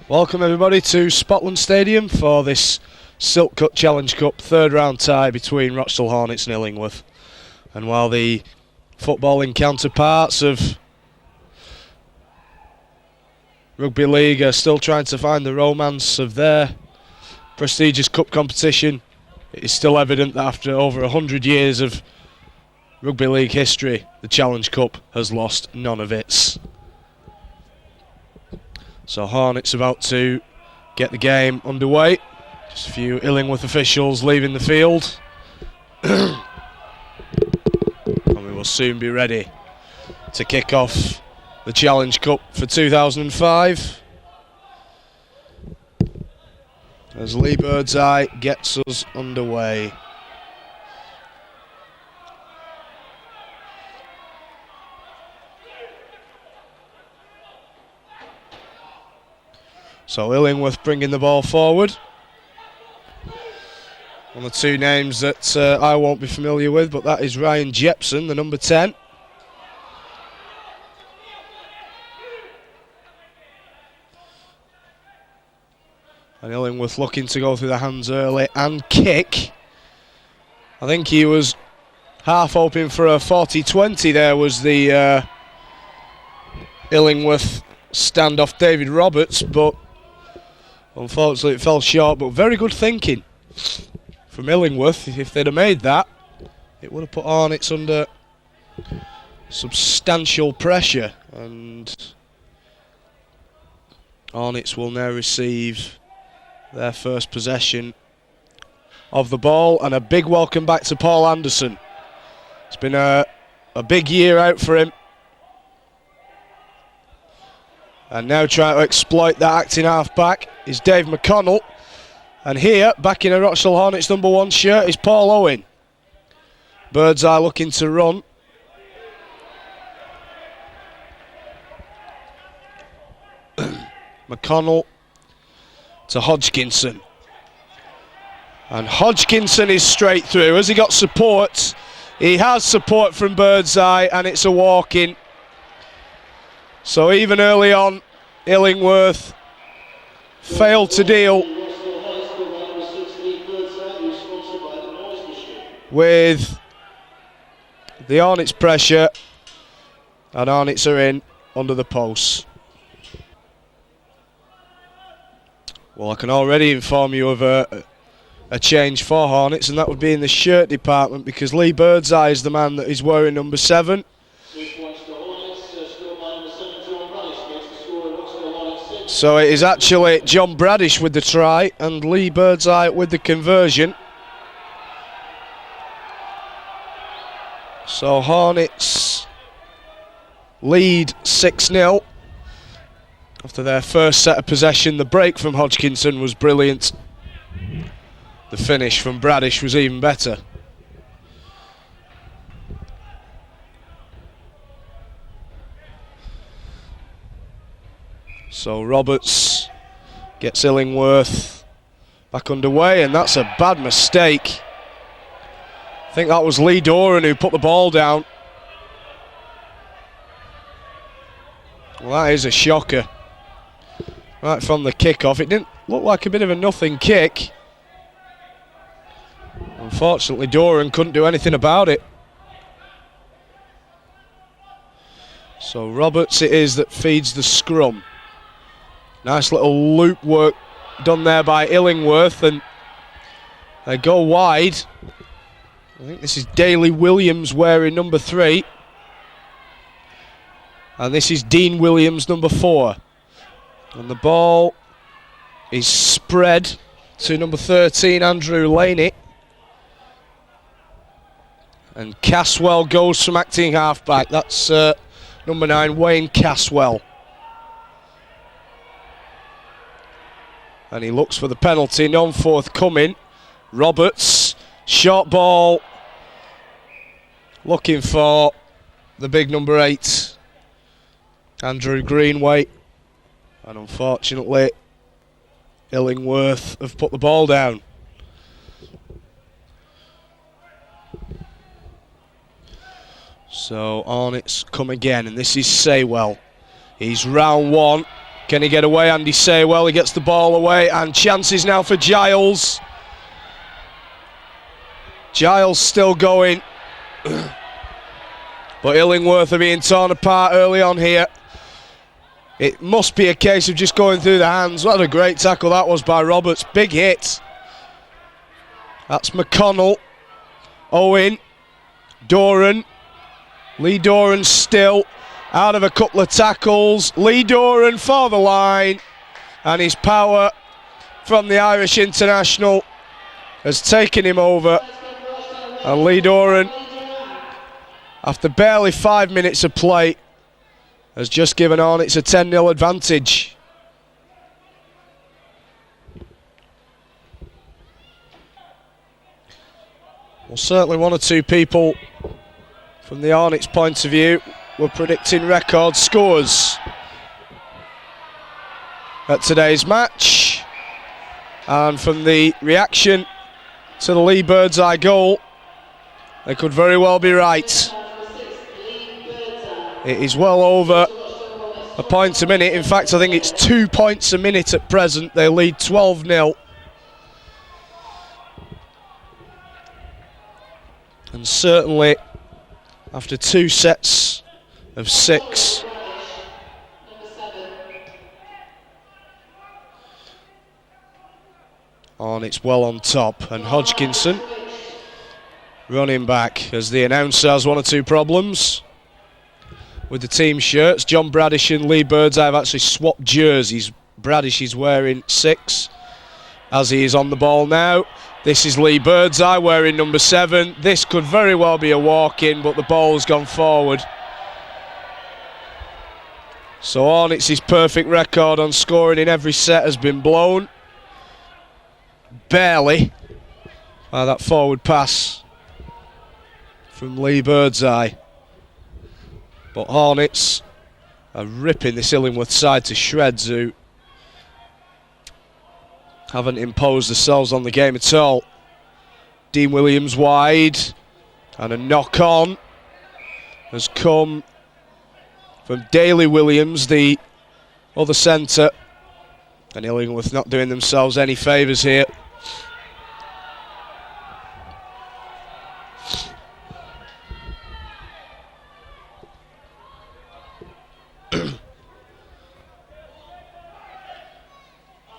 Welcome everybody to Spotland Stadium for this Silk Cut Challenge Cup third round tie between Rochdale Hornets and Illingworth. And while the footballing counterparts of Rugby League are still trying to find the romance of their prestigious cup competition, it is still evident that after over 100 years of Rugby League history, the Challenge Cup has lost none of its. So Hornets about to get the game underway. Just a few Illingworth officials leaving the field. And we will soon be ready to kick off the Challenge Cup for 2005. As Lee Birdseye gets us underway. So Illingworth bringing the ball forward. One of the two names that I won't be familiar with, but that is Ryan Jepson, the number 10. And Illingworth looking to go through the hands early and kick. I think he was half hoping for a 40-20 there, was the Illingworth standoff David Roberts, but unfortunately it fell short. But very good thinking from Illingworth. If they'd have made that, it would have put Hornets under substantial pressure, and Hornets will now receive their first possession of the ball. And a big welcome back to Paul Anderson. It's been a big year out for him, and now trying to exploit that acting half-back is Dave McConnell. And here, back in a Rochdale Hornets number 1 shirt, is Paul Owen. Birdseye looking to run. McConnell to Hodgkinson. And Hodgkinson is straight through. Has he got support? He has support from Birdseye, and it's a walk-in. So even early on, Illingworth failed to deal with the Hornets pressure, and Hornets are in under the posts. Well, I can already inform you of a change for Hornets, and that would be in the shirt department, because Lee Birdseye is the man that is wearing number 7. So it is actually John Bradish with the try and Lee Birdseye with the conversion. So Hornets lead 6-0 after their first set of possession. The break from Hodgkinson was brilliant. The finish from Bradish was even better. So Roberts gets Illingworth back underway, and that's a bad mistake. I think that was Lee Doran who put the ball down. Well, that is a shocker. Right from the kick-off. It didn't look like a bit of a nothing kick. Unfortunately, Doran couldn't do anything about it. So Roberts it is that feeds the scrum. Nice little loop work done there by Illingworth, and they go wide. I think this is Daley Williams wearing number 3. And this is Dean Williams, number 4. And the ball is spread to number 13, Andrew Laney. And Caswell goes from acting halfback. That's number 9, Wayne Caswell. And he looks for the penalty, none forthcoming. Roberts, short ball, looking for the big number 8, Andrew Greenway. And unfortunately, Illingworth have put the ball down. So Hornets come again, and this is Saywell. He's round 1. Can he get away? Andy Saywell, he gets the ball away, and chances now for Giles. Giles still going. But Illingworth are being torn apart early on here. It must be a case of just going through the hands. What a great tackle that was by Roberts. Big hit. That's McConnell. Owen. Doran. Lee Doran still out of a couple of tackles. Lee Doran for the line. And his power from the Irish international has taken him over. And Lee Doran, after barely 5 minutes of play, has just given Hornets a 10-0 advantage. Well, certainly one or two people from the Hornets' point of view were predicting record scores at today's match. And from the reaction to the Lee Birdseye goal, they could very well be right. It is well over a point a minute. In fact, I think it's 2 points a minute at present. They lead 12-0. And certainly, after 2 sets of 6, Hornets well on top. And Hodgkinson running back as the announcer has 1 or 2 problems with the team shirts. John Bradish and Lee Birdseye have actually swapped jerseys. Bradish is wearing 6 as he is on the ball now. This is Lee Birdseye wearing number 7. This could very well be a walk-in, but the ball has gone forward. So Hornets' perfect record on scoring in every set has been blown. Barely by that forward pass from Lee Birdseye. But Hornets are ripping this Illingworth side to shreds, who haven't imposed themselves on the game at all. Dean Williams wide, and a knock-on has come from Daly Williams, the other centre. And Illingworth not doing themselves any favours here.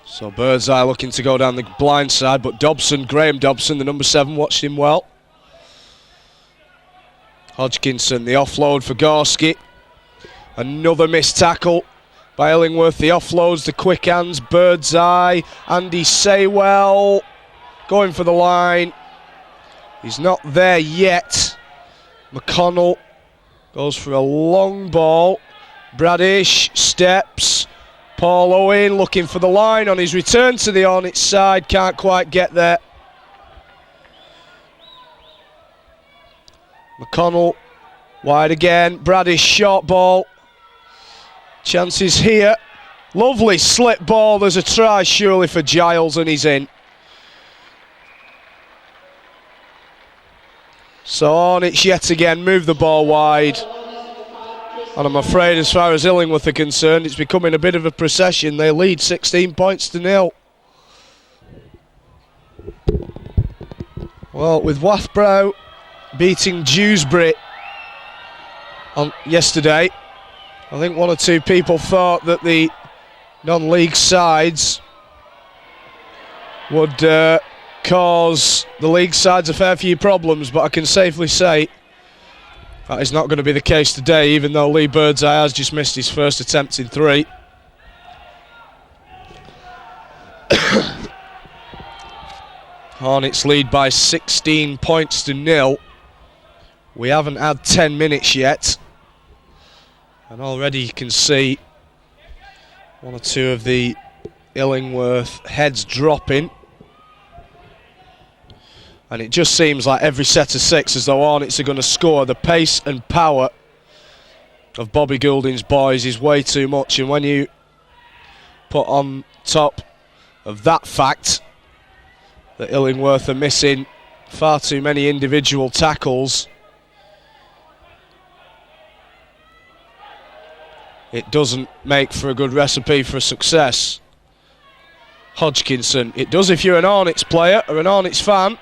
So Birdseye looking to go down the blind side, but Dobson, Graham Dobson, the number 7, watched him well. Hodgkinson, the offload for Gorski. Another missed tackle by Illingworth. The offloads, the quick hands, Birdseye, Andy Saywell going for the line. He's not there yet. McConnell goes for a long ball. Bradish steps. Paul Owen looking for the line on his return to the Hornets side, can't quite get there. McConnell wide again, Bradish short ball. Chances here. Lovely slip ball, there's a try surely for Giles and he's in. So Hornets yet again move the ball wide. And I'm afraid, as far as Illingworth are concerned, it's becoming a bit of a procession. They lead 16 points to 0. Well, with Wathbrow beating Dewsbury on yesterday, I think 1 or 2 people thought that the non-league sides would cause the league sides a fair few problems, but I can safely say that is not going to be the case today, even though Lee Birdseye has just missed his first attempt in 3. Hornets lead by 16 points to 0. We haven't had 10 minutes yet. And already you can see 1 or 2 of the Illingworth heads dropping. And it just seems like every set of 6 as though Hornets are going to score. The pace and power of Bobby Goulding's boys is way too much. And when you put on top of that fact that Illingworth are missing far too many individual tackles, it doesn't make for a good recipe for success. Hodgkinson. It does if you're an Hornets player or an Hornets fan.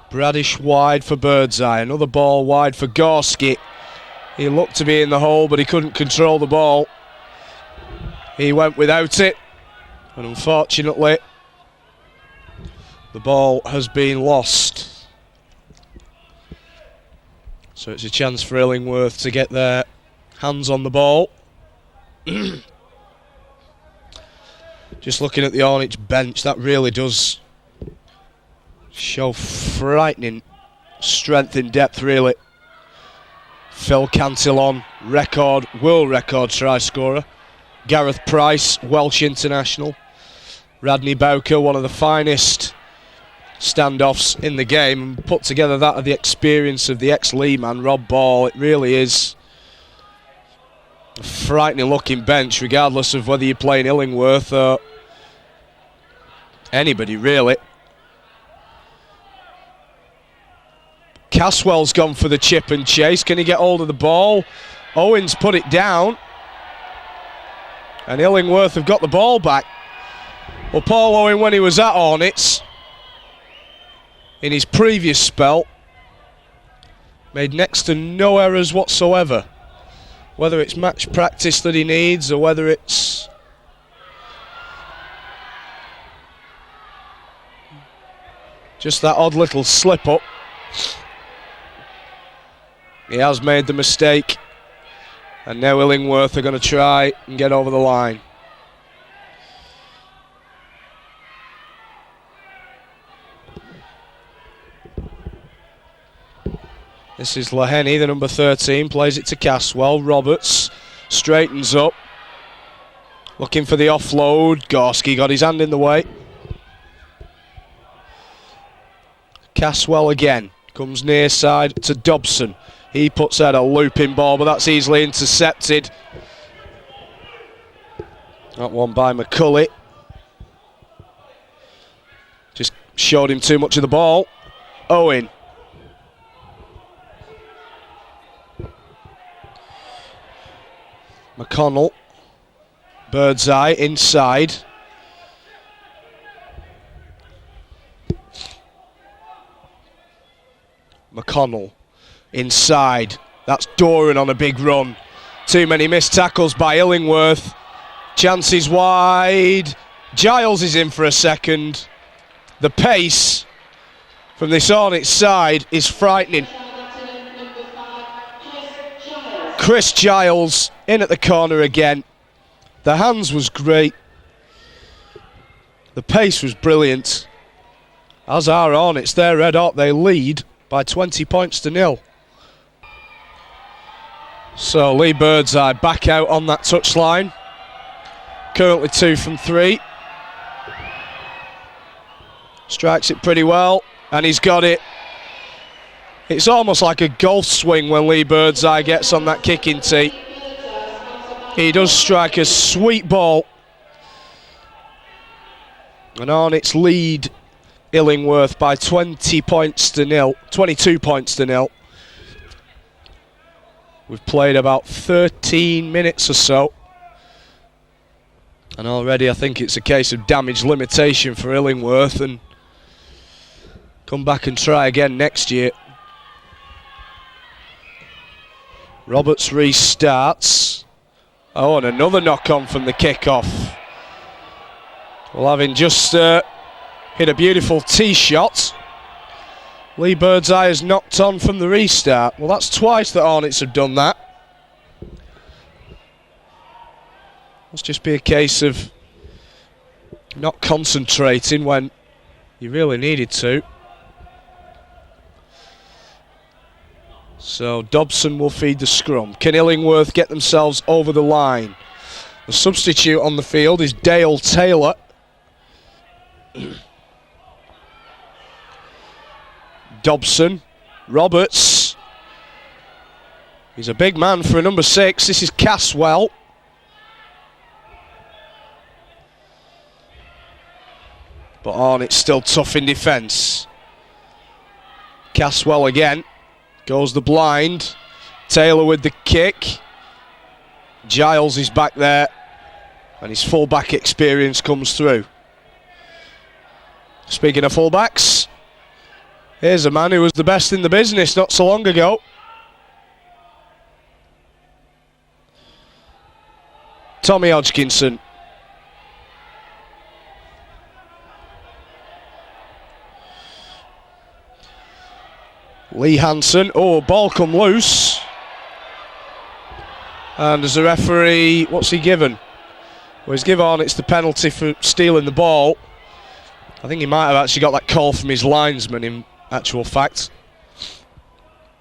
Bradish wide for Birdseye. Another ball wide for Gorski. He looked to be in the hole, but he couldn't control the ball. He went without it, and unfortunately, the ball has been lost. So it's a chance for Illingworth to get their hands on the ball. Just looking at the Hornets bench, that really does show frightening strength in depth, really. Phil Cantillon, world record try scorer. Gareth Price, Welsh international. Radney Bowker, one of the finest standoffs in the game, and put together that of the experience of the ex-Lee man, Rob Ball. It really is a frightening looking bench, regardless of whether you're playing Illingworth or anybody, really. Caswell's gone for the chip and chase. Can he get hold of the ball? Owens put it down. And Illingworth have got the ball back. Well, Paul Owen, when he was at Hornets, in his previous spell, made next to no errors whatsoever. Whether it's match practice that he needs or whether it's just that odd little slip up. He has made the mistake, and now Illingworth are going to try and get over the line. This is Laheni, the number 13, plays it to Caswell. Roberts straightens up, looking for the offload. Gorski got his hand in the way. Caswell again, comes near side to Dobson. He puts out a looping ball, but that's easily intercepted. That one by McCulley. Just showed him too much of the ball. Owen. McConnell. Birdseye inside. McConnell. Inside, that's Doran on a big run. Too many missed tackles by Illingworth. Chances wide. Giles is in for a second. The pace from this Hornets side is frightening. Chris Giles in at the corner again. The hands was great. The pace was brilliant. As are Hornets, they're red hot. They lead by 20 points to 0. So Lee Birdseye back out on that touchline. Currently 2 from 3. Strikes it pretty well, and he's got it. It's almost like a golf swing when Lee Birdseye gets on that kicking tee. He does strike a sweet ball. And Hornets lead Illingworth by 22 points to 0. We've played about 13 minutes or so. And already I think it's a case of damage limitation for Illingworth, and come back and try again next year. Roberts restarts. Oh, and another knock-on from the kick-off. Well, having just hit a beautiful tee shot, Lee Birdseye has knocked on from the restart. Well, that's twice that Hornets have done that. Must just be a case of not concentrating when you really needed to. So Dobson will feed the scrum. Can Illingworth get themselves over the line? The substitute on the field is Dale Taylor. Dobson, Roberts. He's a big man for a number 6. This is Caswell. But Hornets still tough in defence. Caswell again. Goes the blind. Taylor with the kick. Giles is back there. And his full-back experience comes through. Speaking of full-backs, here's a man who was the best in the business not so long ago. Tommy Hodgkinson. Lee Hansen. Oh, ball come loose. And as a referee, what's he given? Well, he's given Hornets the penalty for stealing the ball. I think he might have actually got that call from his linesman in actual fact.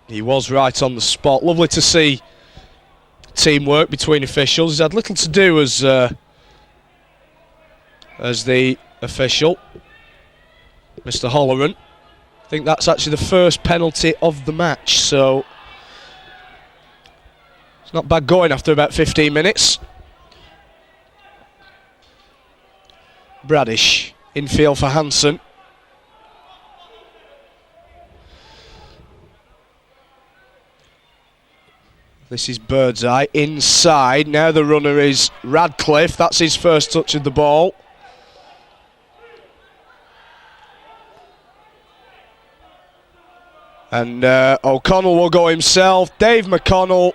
He was right on the spot. Lovely to see teamwork between officials. He's had little to do as the official, Mr. Holloran. I think that's actually the first penalty of the match, so it's not bad going after about 15 minutes. Bradish, infield for Hansen. This is Birdseye, inside. Now the runner is Radcliffe. That's his first touch of the ball. And O'Connell will go himself. Dave McConnell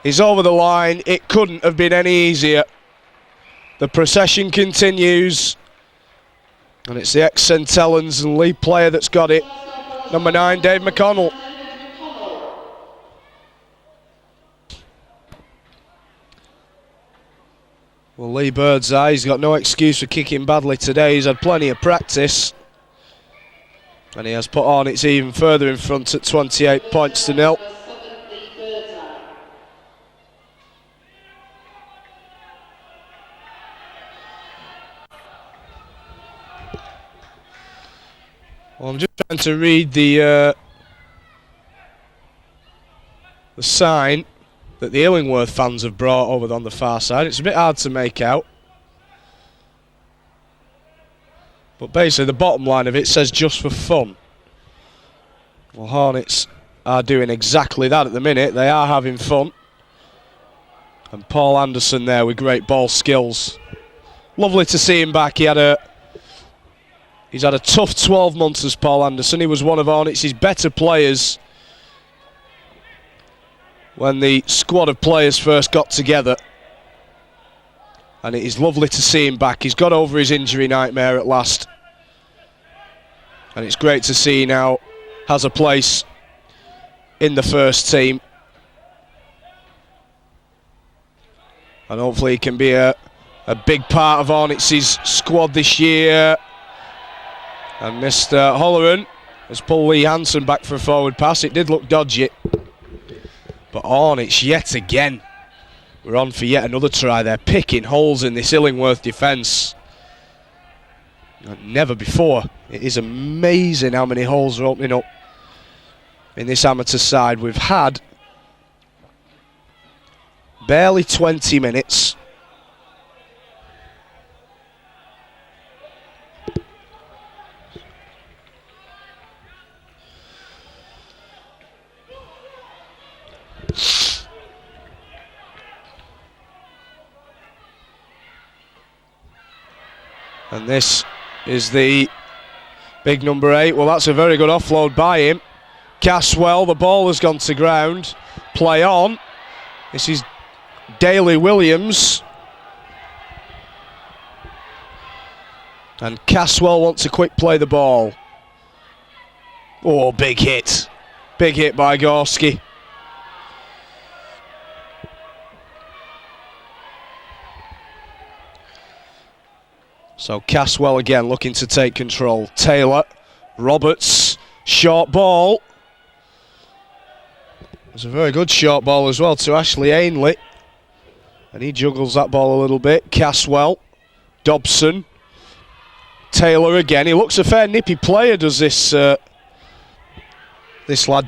is over the line. It couldn't have been any easier. The procession continues. And it's the ex-St Helens and lead player that's got it. Number 9, Dave McConnell. Well, Lee Birdseye, he's got no excuse for kicking badly today. He's had plenty of practice. And he has put Hornets even further in front at 28 points to 0. Well, I'm just trying to read the sign that the Illingworth fans have brought over on the far side. It's a bit hard to make out. But basically the bottom line of it says just for fun. Well, Hornets are doing exactly that at the minute. They are having fun. And Paul Anderson there with great ball skills. Lovely to see him back. He's had a tough 12 months as Paul Anderson. He was one of Hornets' better players when the squad of players first got together. And it is lovely to see him back. He's got over his injury nightmare at last. And it's great to see he now has a place in the first team. And hopefully he can be a big part of Hornets' squad this year. And Mr. Holloran has pulled Lee Hansen back for a forward pass. It did look dodgy. But Hornets yet again. We're on for yet another try there. Picking holes in this Illingworth defence. Never before. It is amazing how many holes are opening up in this amateur side. We've had barely 20 minutes. And this is the big number 8. Well, that's a very good offload by him. Caswell, the ball has gone to ground. Play on. This is Daly Williams. And Caswell wants to quick play the ball. Oh, big hit. Big hit by Gorski. So Caswell again looking to take control. Taylor, Roberts, short ball. It's a very good short ball as well to Ashley Ainley. And he juggles that ball a little bit. Caswell, Dobson, Taylor again. He looks a fair nippy player, does this lad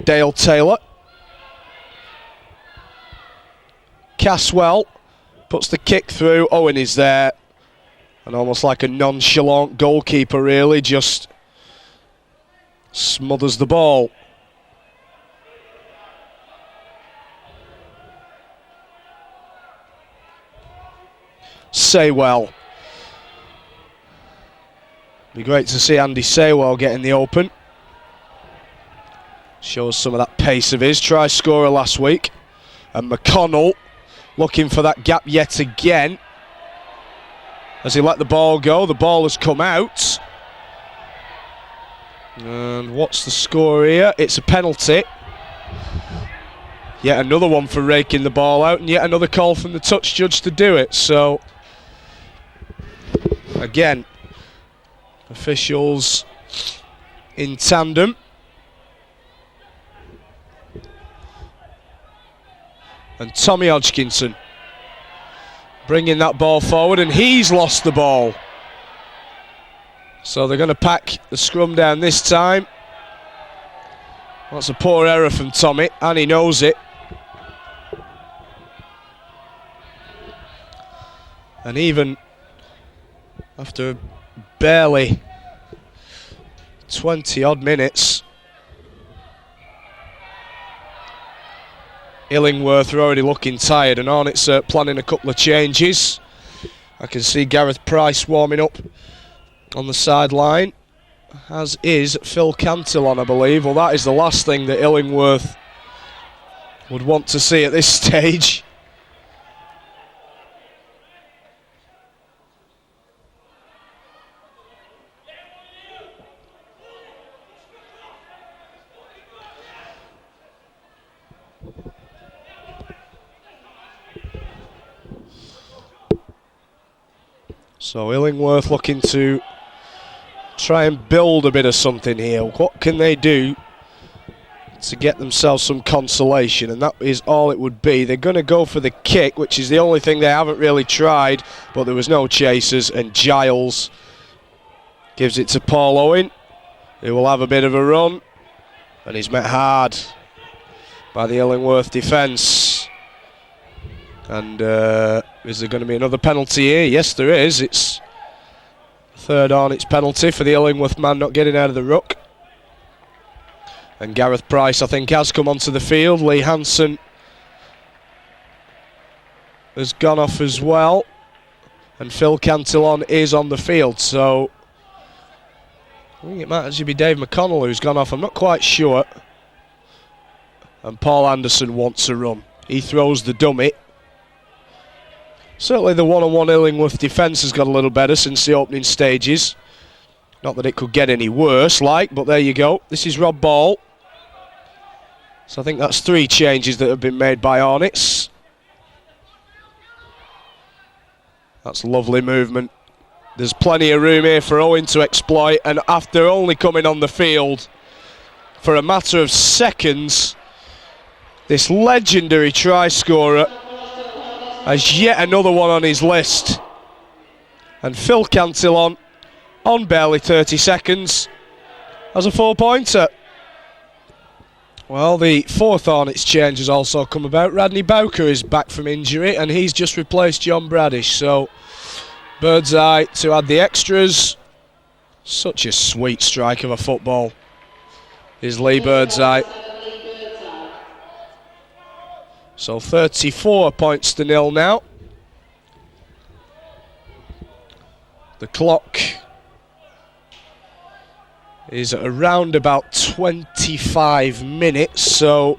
Dale Taylor. Caswell puts the kick through. Owen is there. And almost like a nonchalant goalkeeper, really, just Smothers the ball. Saywell. Be great to see Andy Saywell get in the open. Shows some of that pace of his. Try scorer last week. And McConnell looking for that gap yet again. As he let the ball go, the ball has come out. And what's the score here? It's a penalty. Yet another one for raking the ball out, and yet another call from the touch judge to do it. So, again, officials in tandem. And Tommy Hodgkinson bringing that ball forward, and he's lost the ball. So they're going to pack the scrum down this time. That's a poor error from Tommy, and he knows it. And even after barely 20 odd minutes, Illingworth are already looking tired, and Hornets are planning a couple of changes. I can see Gareth Price warming up on the sideline, as is Phil Cantillon, I believe. Well, that is the last thing that Illingworth would want to see at this stage. So Illingworth looking to try and build a bit of something here. What can they do to get themselves some consolation? And that is all it would be. They're going to go for the kick, which is the only thing they haven't really tried, but there was no chasers, and Giles gives it to Paul Owen, who will have a bit of a run, and he's met hard by the Illingworth defence. And is there going to be another penalty here? Yes, there is. It's third Hornets penalty for the Illingworth man not getting out of the ruck. And Gareth Price, I think, has come onto the field. Lee Hansen has gone off as well. And Phil Cantillon is on the field. So I think it might actually be Dave McConnell who's gone off. I'm not quite sure. And Paul Anderson wants a run. He throws the dummy. Certainly the one-on-one Illingworth defence has got a little better since the opening stages. Not that it could get any worse, but there you go. This is Rob Ball. So I think that's 3 changes that have been made by Hornets. That's lovely movement. There's plenty of room here for Owen to exploit, and after only coming on the field for a matter of seconds, this legendary try scorer has yet another one on his list. And Phil Cantillon, on barely 30 seconds, has a 4-pointer. Well, the 4th Hornets change has also come about. Radney Bowker is back from injury, and he's just replaced John Bradish. So, Birdseye to add the extras. Such a sweet strike of a football is Lee Birdseye. So 34 points to 0 now. The clock is around about 25 minutes, so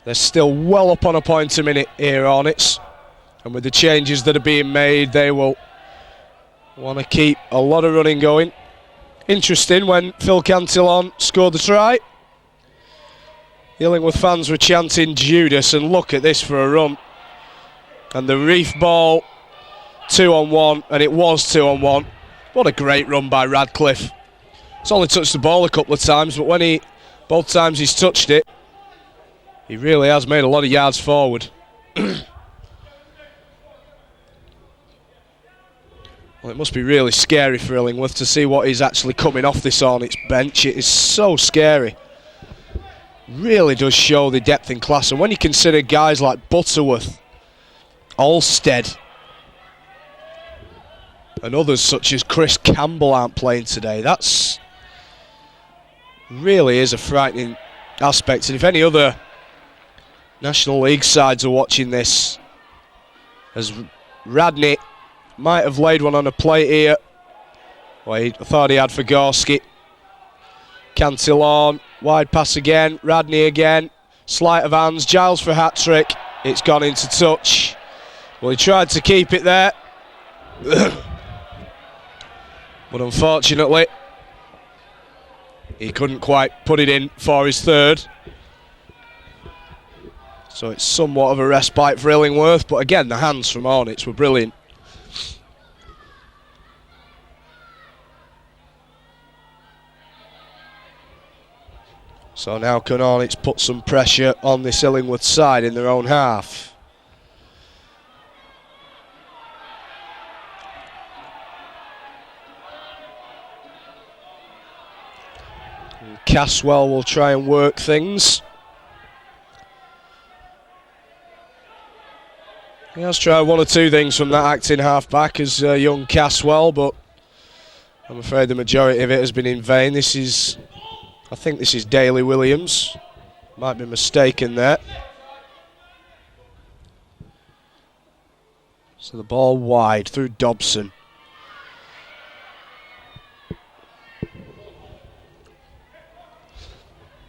they're still well up on a point a minute here, Hornets. And with the changes that are being made, they will want to keep a lot of running going. Interesting, when Phil Cantillon scored the try, the Illingworth fans were chanting Judas, and look at this for a run. And the Reef ball, 2-on-1, and it was 2-on-1. What a great run by Radcliffe. He's only touched the ball a couple of times, but both times he's touched it, he really has made a lot of yards forward. Well, it must be really scary for Illingworth to see what is actually coming off this Hornets bench. It is so scary. Really does show the depth and class. And when you consider guys like Butterworth, Olstead, and others such as Chris Campbell aren't playing today, that's really is a frightening aspect, and if any other National League sides are watching this, as Radney might have laid one on a plate here. Well, I thought he had for Gorski. Cantillon, wide pass again, Radney again, sleight of hands, Giles for a hat-trick. It's gone into touch. Well, he tried to keep it there. But unfortunately, he couldn't quite put it in for his third. So it's somewhat of a respite for Illingworth, but again, the hands from Hornets were brilliant. So now can Hornets put some pressure on this Illingworth side in their own half. And Caswell will try and work things. He has tried one or two things from that acting half-back as young Caswell, but I'm afraid the majority of it has been in vain. I think this is Daly Williams. Might be mistaken there. So the ball wide through Dobson.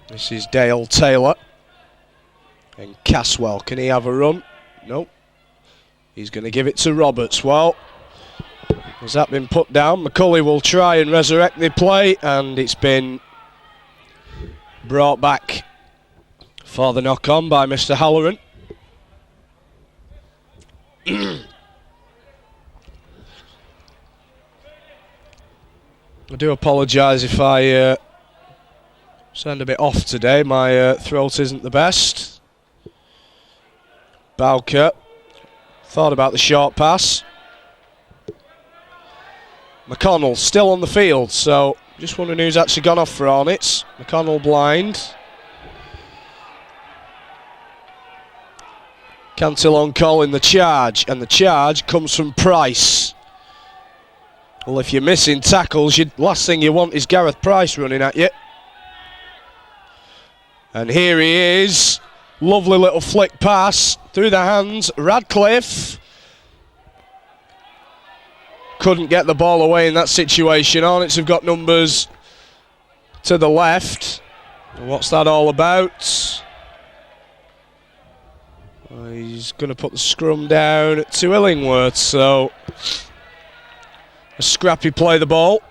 This is Dale Taylor. And Caswell, can he have a run? Nope. He's going to give it to Roberts. Well, has that been put down? McCulley will try and resurrect the play, and it's been brought back for the knock-on by Mr. Halloran. I do apologise if I sound a bit off today. My throat isn't the best. Bowker thought about the short pass. McConnell still on the field, so just wondering who's actually gone off for Hornets. McConnell blind. Cantillon calling the charge, and the charge comes from Price. Well, if you're missing tackles, last thing you want is Gareth Price running at you. And here he is. Lovely little flick pass through the hands. Radcliffe couldn't get the ball away in that situation. Hornets have got numbers to the left. And what's that all about? He's going to put the scrum down to Illingworth. So a scrappy play the ball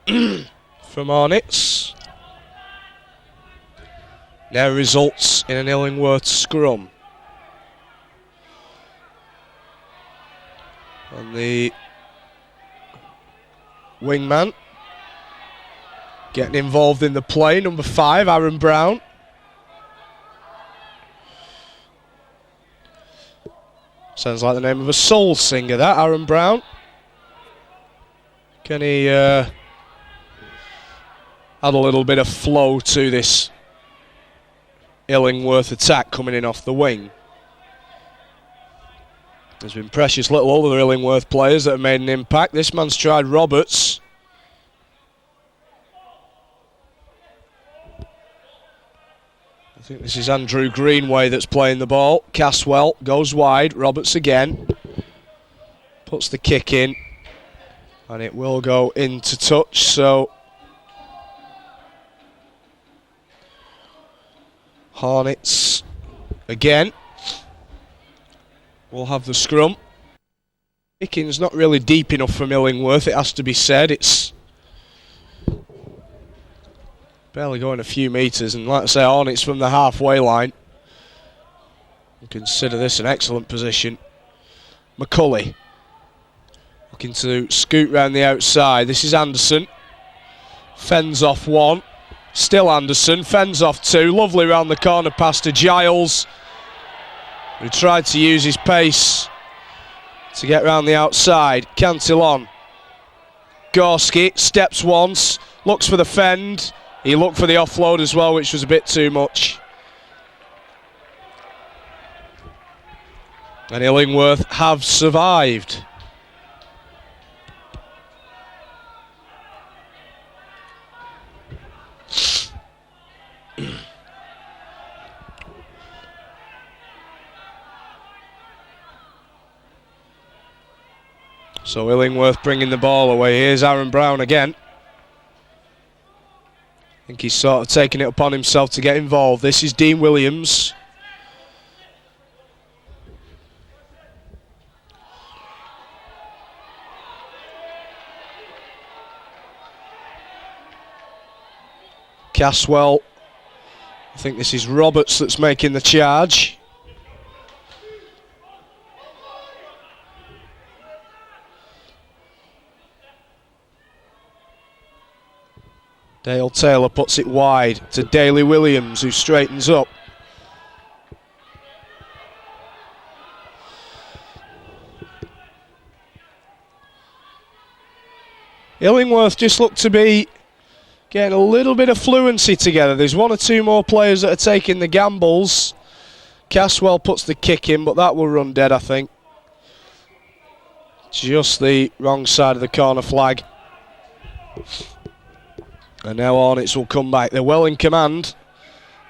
from Hornets. Now results in an Illingworth scrum. And the wingman getting involved in the play, number 5, Aaron Brown. Sounds like the name of a soul singer, that, Aaron Brown. Can he add a little bit of flow to this Illingworth attack coming in off the wing? There's been precious little other Illingworth players that have made an impact. This man's tried Roberts. I think this is Andrew Greenway that's playing the ball. Caswell goes wide. Roberts again. Puts the kick in. And it will go into touch. So Hornets again. We'll have the scrum. Kicking's not really deep enough from Illingworth, it has to be said. It's barely going a few metres, and like I say, Hornets from the halfway line. You consider this an excellent position. McCulley looking to scoot round the outside. This is Anderson. Fends off one. Still Anderson. Fends off two. Lovely round the corner pass to Giles, who tried to use his pace to get round the outside. Cantillon. Gorski steps once, looks for the fend. He looked for the offload as well, which was a bit too much. And Illingworth have survived. So Illingworth bringing the ball away. Here's Aaron Brown again. I think he's sort of taking it upon himself to get involved. This is Dean Williams. Caswell. I think this is Roberts that's making the charge. Dale Taylor puts it wide to Daley Williams, who straightens up. Illingworth just looked to be getting a little bit of fluency together. There's one or two more players that are taking the gambles. Caswell puts the kick in, but that will run dead, I think. Just the wrong side of the corner flag. And now Hornets will come back. They're well in command.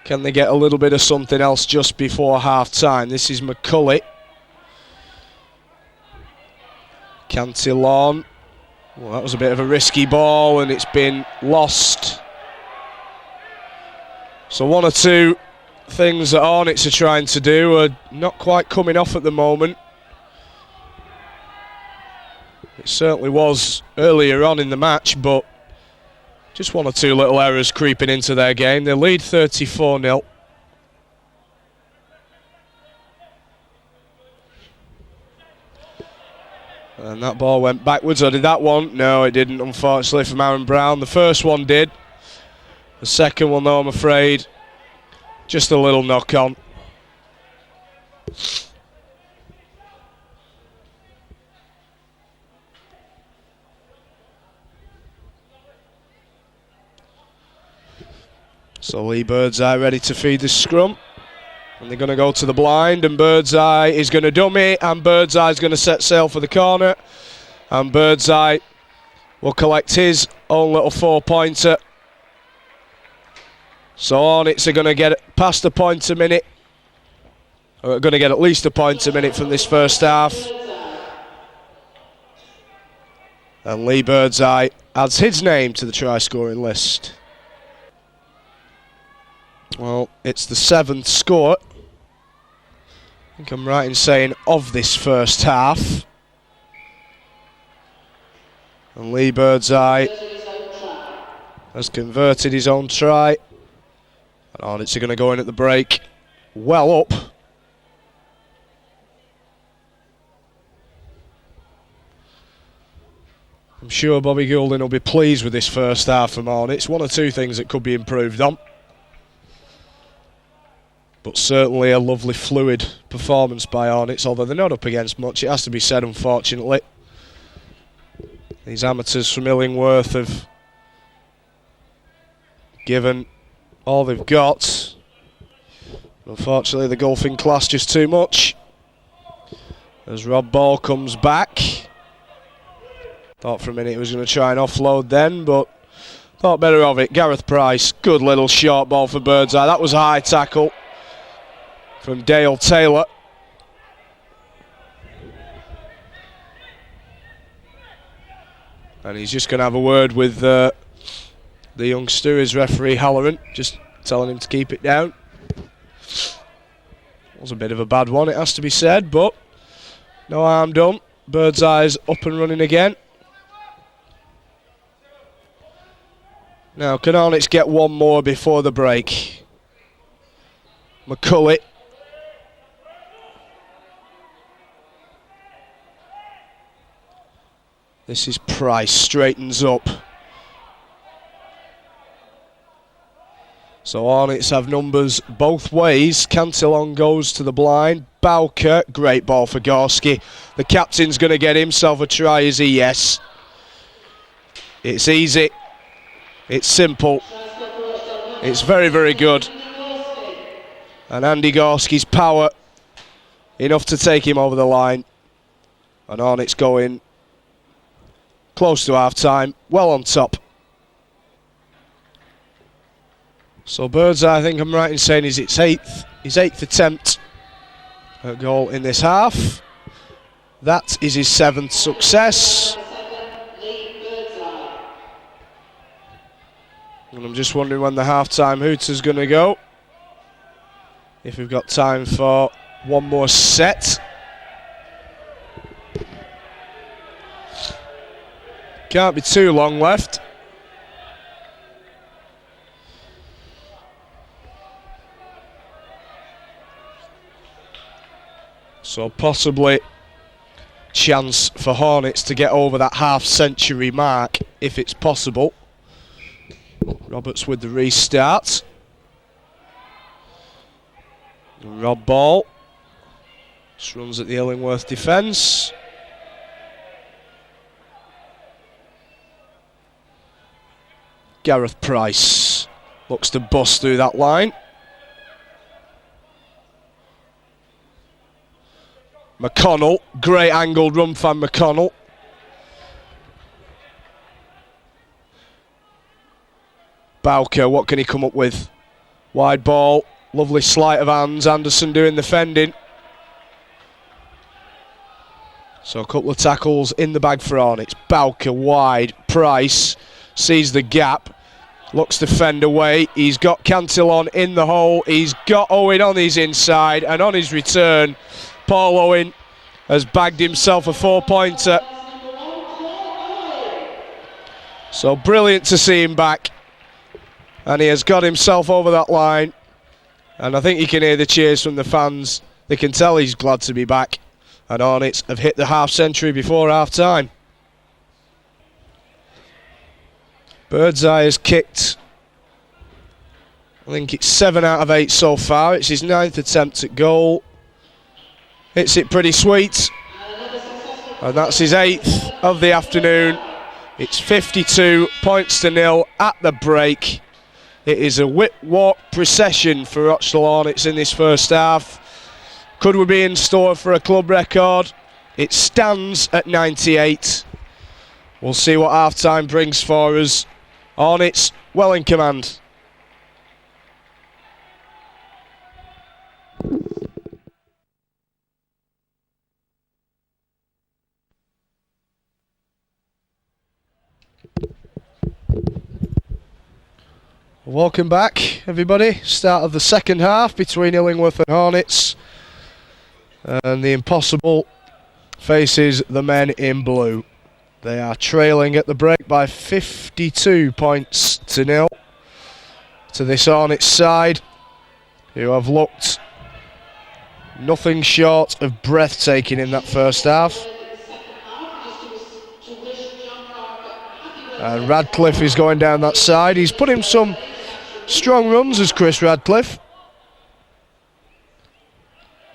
Can they get a little bit of something else just before half-time? This is McCulley. Cantillon. Well, that was a bit of a risky ball and it's been lost. So one or two things that Hornets are trying to do are not quite coming off at the moment. It certainly was earlier on in the match, but just one or two little errors creeping into their game. They lead 34-0. And that ball went backwards, or did that one? No, it didn't, unfortunately, from Aaron Brown. The first one did. The second one, though, I'm afraid, just a little knock-on. So Lee Birdseye ready to feed the scrum. And they're going to go to the blind, and Birdseye is going to dummy, and Birdseye is going to set sail for the corner. And Birdseye will collect his own little 4-pointer. So Hornets are going to get past a point a minute, or are going to get at least a point a minute from this first half. And Lee Birdseye adds his name to the try-scoring list. Well, it's the 7th score, I think I'm right in saying, of this first half. And Lee Birdseye has converted his own try. And Hornets are going to go in at the break well up. I'm sure Bobby Goulding will be pleased with this first half from Hornets. One or two things that could be improved on. But certainly a lovely fluid performance by Hornets, although they're not up against much, it has to be said, unfortunately. These amateurs from Illingworth have given all they've got. Unfortunately, the golfing class just too much. As Rob Ball comes back. Thought for a minute he was going to try and offload then, but thought better of it. Gareth Price, good little short ball for Birdseye. That was a high tackle from Dale Taylor. And he's just going to have a word with the youngster, his referee Halloran, just telling him to keep it down. Was a bit of a bad one, it has to be said, but no harm done. Birdseye's up and running again. Now, can Hornets get one more before the break? McCulley. This is Price, straightens up. So Hornets have numbers both ways. Cantillon goes to the blind. Bowker, great ball for Gorski. The captain's going to get himself a try, is he? Yes. It's easy. It's simple. It's very, very good. And Andy Gorski's power, enough to take him over the line. And Hornets going close to half-time, well on top. So Birdseye, I think I'm right in saying, is his eighth attempt at goal in this half. That is his 7th success. And I'm just wondering when the half-time hooter's going to go. If we've got time for one more set. Can't be too long left. So possibly chance for Hornets to get over that half-century mark if it's possible. Roberts with the restart. Rob ball. Just runs at the Illingworth defence. Gareth Price looks to bust through that line. McConnell, great angled run from McConnell. Bowker, what can he come up with? Wide ball, lovely sleight of hands, Anderson doing the fending. So a couple of tackles in the bag for Hornets. Bowker wide, Price sees the gap, looks to fend away. He's got Cantillon in the hole, he's got Owen on his inside, and on his return, Paul Owen has bagged himself a 4-pointer. So brilliant to see him back. And he has got himself over that line. And I think you can hear the cheers from the fans. They can tell he's glad to be back. And Hornets have hit the half-century before half-time. Birdseye has kicked, I think it's 7 out of 8 so far. It's his 9th attempt at goal. Hits it pretty sweet, and that's his 8th of the afternoon. It's 52 points to 0 at the break. It is a whip walk procession for Rochdale Hornets in this first half. Could we be in store for a club record? It stands at 98. We'll see what half-time brings for us. Hornets well in command. Welcome back, everybody. Start of the second half between Illingworth and Hornets. And the impossible faces the men in blue. They are trailing at the break by 52 points to 0 to this Hornets side, who have looked nothing short of breathtaking in that first half. And Radcliffe is going down that side. He's put in some strong runs as Chris Radcliffe.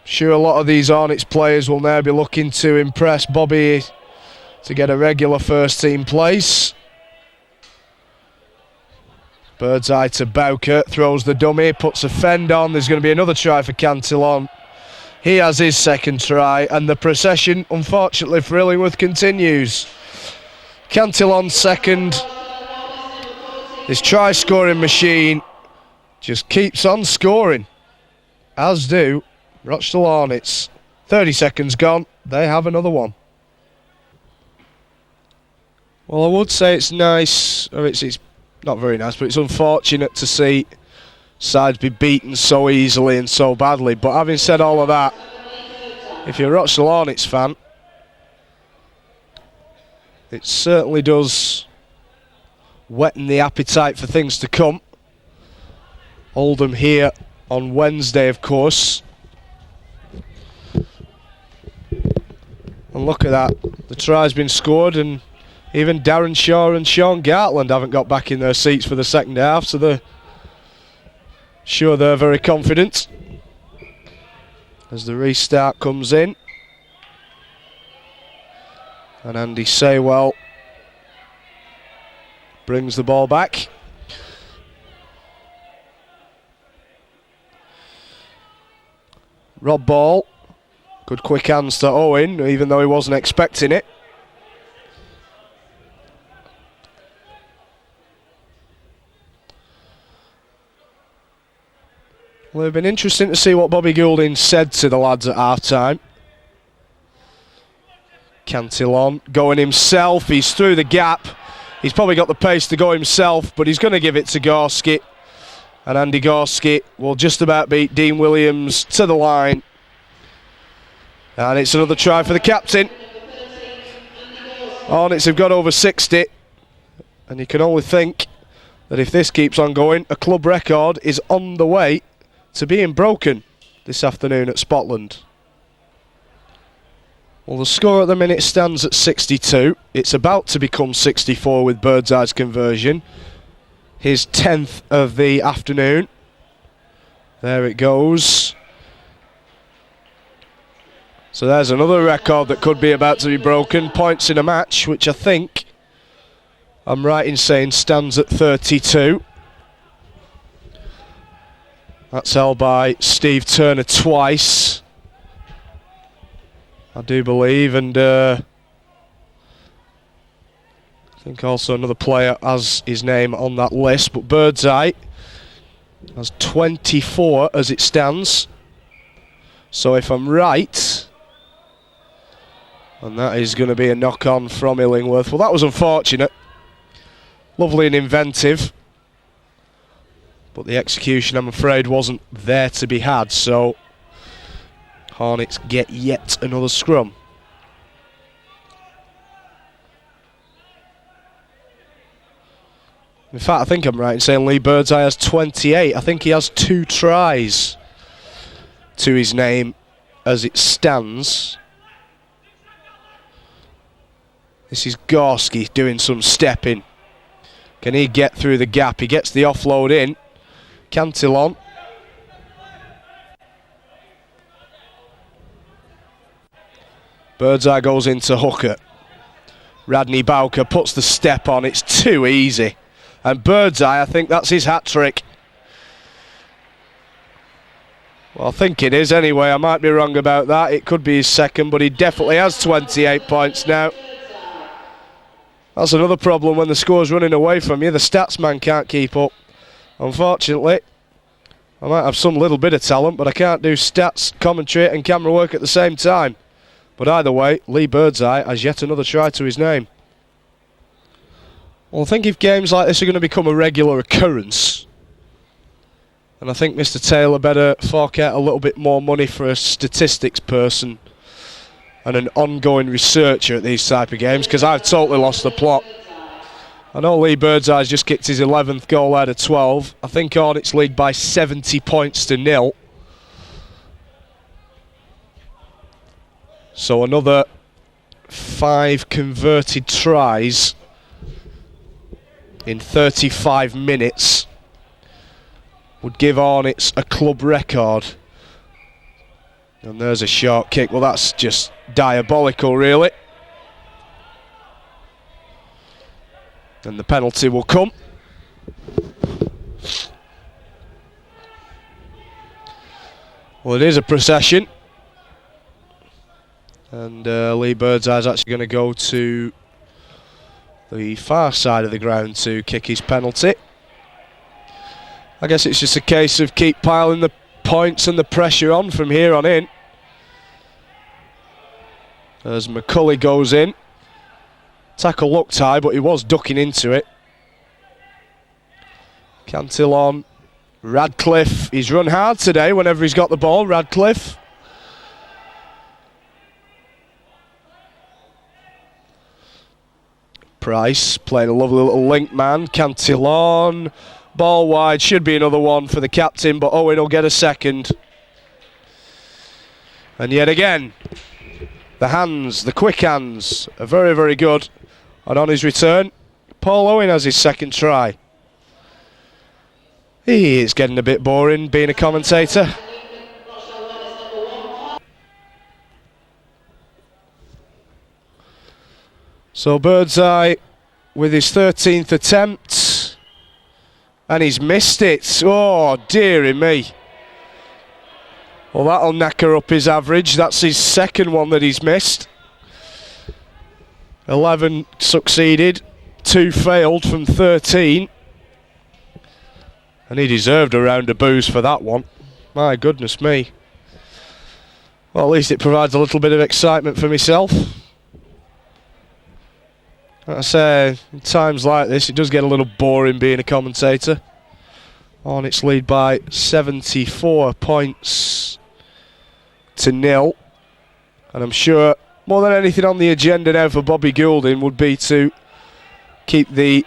Sure, a lot of these Hornets players will now be looking to impress Bobby to get a regular first team place. Birdseye to Bowker, throws the dummy, puts a fend on. There's going to be another try for Cantillon. He has his second try, and the procession, unfortunately for Illingworth, continues. Cantillon second. This try-scoring machine just keeps on scoring, as do Rochdale Hornets. 30 seconds gone, they have another one. Well, I would say it's nice, or it's not very nice, but it's unfortunate to see sides be beaten so easily and so badly. But having said all of that, if you're a Rochdale Hornets fan, it certainly does whetten the appetite for things to come. Oldham here on Wednesday, of course. And look at that, the try's been scored, and even Darren Shaw and Sean Gartland haven't got back in their seats for the second half, so they're sure they're very confident as the restart comes in. And Andy Saywell brings the ball back. Rob Ball, good quick hands to Owen, even though he wasn't expecting it. Well, it's been interesting to see what Bobby Goulding said to the lads at half-time. Cantillon going himself. He's through the gap. He's probably got the pace to go himself, but he's going to give it to Gorski. And Andy Gorski will just about beat Dean Williams to the line. And it's another try for the captain. Hornets have got over 60. And you can only think that if this keeps on going, a club record is on the way to being broken this afternoon at Spotland. Well, the score at the minute stands at 62. It's about to become 64 with Birdseye's conversion. His 10th of the afternoon. There it goes. So there's another record that could be about to be broken. Points in a match, which I think, I'm right in saying, stands at 32. That's held by Steve Turner twice, I do believe, and I think also another player has his name on that list, but Birdseye has 24 as it stands. So if I'm right, and that is going to be a knock-on from Illingworth. Well, that was unfortunate. Lovely and inventive, but the execution, I'm afraid, wasn't there to be had, so Hornets get yet another scrum. In fact, I think I'm right in saying Lee Birdseye has 28. I think he has 2 tries to his name as it stands. This is Gorski doing some stepping. Can he get through the gap? He gets the offload in. Cantillon. Birdseye goes into hooker. Radney Bowker puts the step on. It's too easy. And Birdseye, I think that's his hat-trick. Well, I think it is anyway. I might be wrong about that. It could be his second, but he definitely has 28 points now. That's another problem when the score's running away from you. The stats man can't keep up. Unfortunately, I might have some little bit of talent, but I can't do stats, commentary and camera work at the same time. But either way, Lee Birdseye has yet another try to his name. Well, I think if games like this are going to become a regular occurrence, and I think Mr. Taylor better fork out a little bit more money for a statistics person and an ongoing researcher at these type of games, because I've totally lost the plot. I know Lee Birdseye's just kicked his 11th goal out of 12. I think Hornets lead by 70 points to 0. So another 5 converted tries in 35 minutes would give Hornets a club record. And there's a short kick. Well, that's just diabolical, really. And the penalty will come. Well, it is a procession. And Lee Birdseye's actually going to go to the far side of the ground to kick his penalty. I guess it's just a case of keep piling the points and the pressure on from here on in. As McCulley goes in. Tackle looked high, but he was ducking into it. Cantillon. Radcliffe. He's run hard today whenever he's got the ball, Radcliffe. Price playing a lovely little link man. Cantillon. Ball wide. Should be another one for the captain, but Owen will get a second. And yet again, the hands, the quick hands, are very, very good. And on his return, Paul Owen has his second try. He is getting a bit boring being a commentator. So Birdseye with his 13th attempt. And he's missed it. Oh, dearie me. Well, that'll knacker up his average. That's his second one that he's missed. 11 succeeded, 2 failed from 13. And he deserved a round of boos for that one. My goodness me. Well, at least it provides a little bit of excitement for myself. I say, in times like this, it does get a little boring being a commentator. Hornets lead by 74 points to 0. And I'm sure more than anything on the agenda now for Bobby Goulding would be to keep the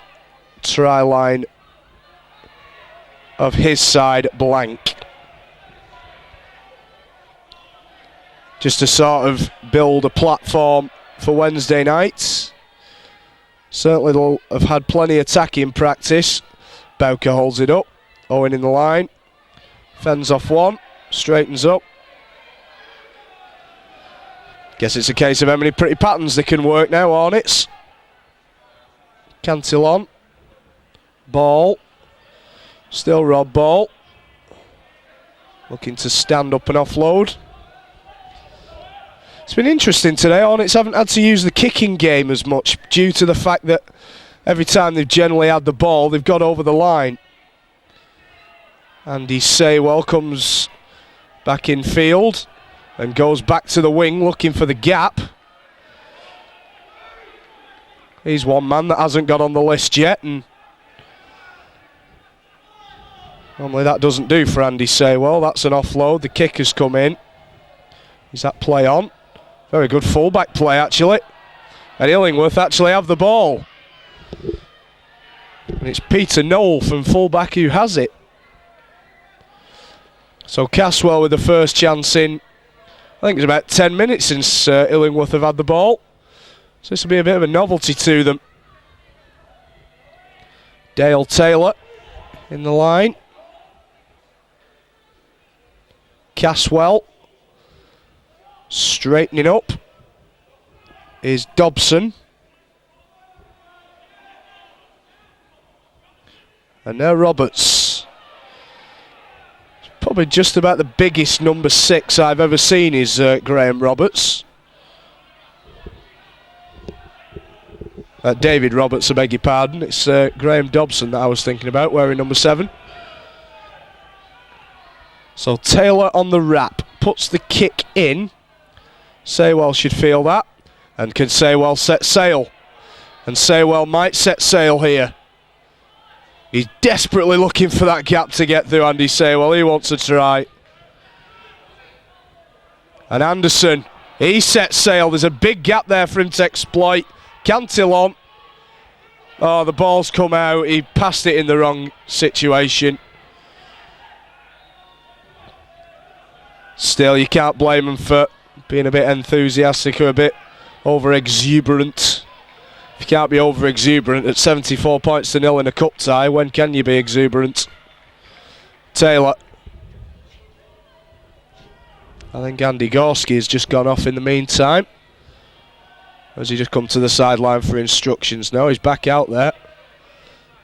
try line of his side blank. Just to sort of build a platform for Wednesday nights. Certainly they'll have had plenty of attacking practice. Bowker holds it up. Owen in the line. Fends off one. Straightens up. Guess it's a case of how many pretty patterns they can work now, Hornets. Cantillon. Ball. Still Rob Ball. Looking to stand up and offload. It's been interesting today. Hornets haven't had to use the kicking game as much due to the fact that every time they've generally had the ball, they've got over the line. Andy Saywell comes back in field and goes back to the wing looking for the gap. He's one man that hasn't got on the list yet, and normally that doesn't do for Andy Saywell. That's an offload. The kick has come in. Is that play on? Very good fullback play, actually. And Illingworth actually have the ball. And it's Peter Knoll from fullback who has it. So Caswell with the first chance in, I think it's about 10 minutes since Illingworth have had the ball. So this will be a bit of a novelty to them. Dale Taylor in the line. Caswell. Straightening up is Dobson. And now Roberts. Probably just about the biggest number 6 I've ever seen is Graham Roberts. David Roberts, I beg your pardon. It's Graham Dobson that I was thinking about, wearing number 7. So Taylor on the wrap, puts the kick in. Saywell should feel that. And can Saywell set sail? And Saywell might set sail here. He's desperately looking for that gap to get through, Andy Saywell. He wants to try. And Anderson, he sets sail. There's a big gap there for him to exploit. Cantillon. Oh, the ball's come out. He passed it in the wrong situation. Still, you can't blame him for being a bit enthusiastic or a bit over-exuberant. If you can't be over-exuberant at 74 points to 0 in a cup tie, when can you be exuberant? Taylor. I think Andy Gorski has just gone off in the meantime. Has he just come to the sideline for instructions? No, he's back out there.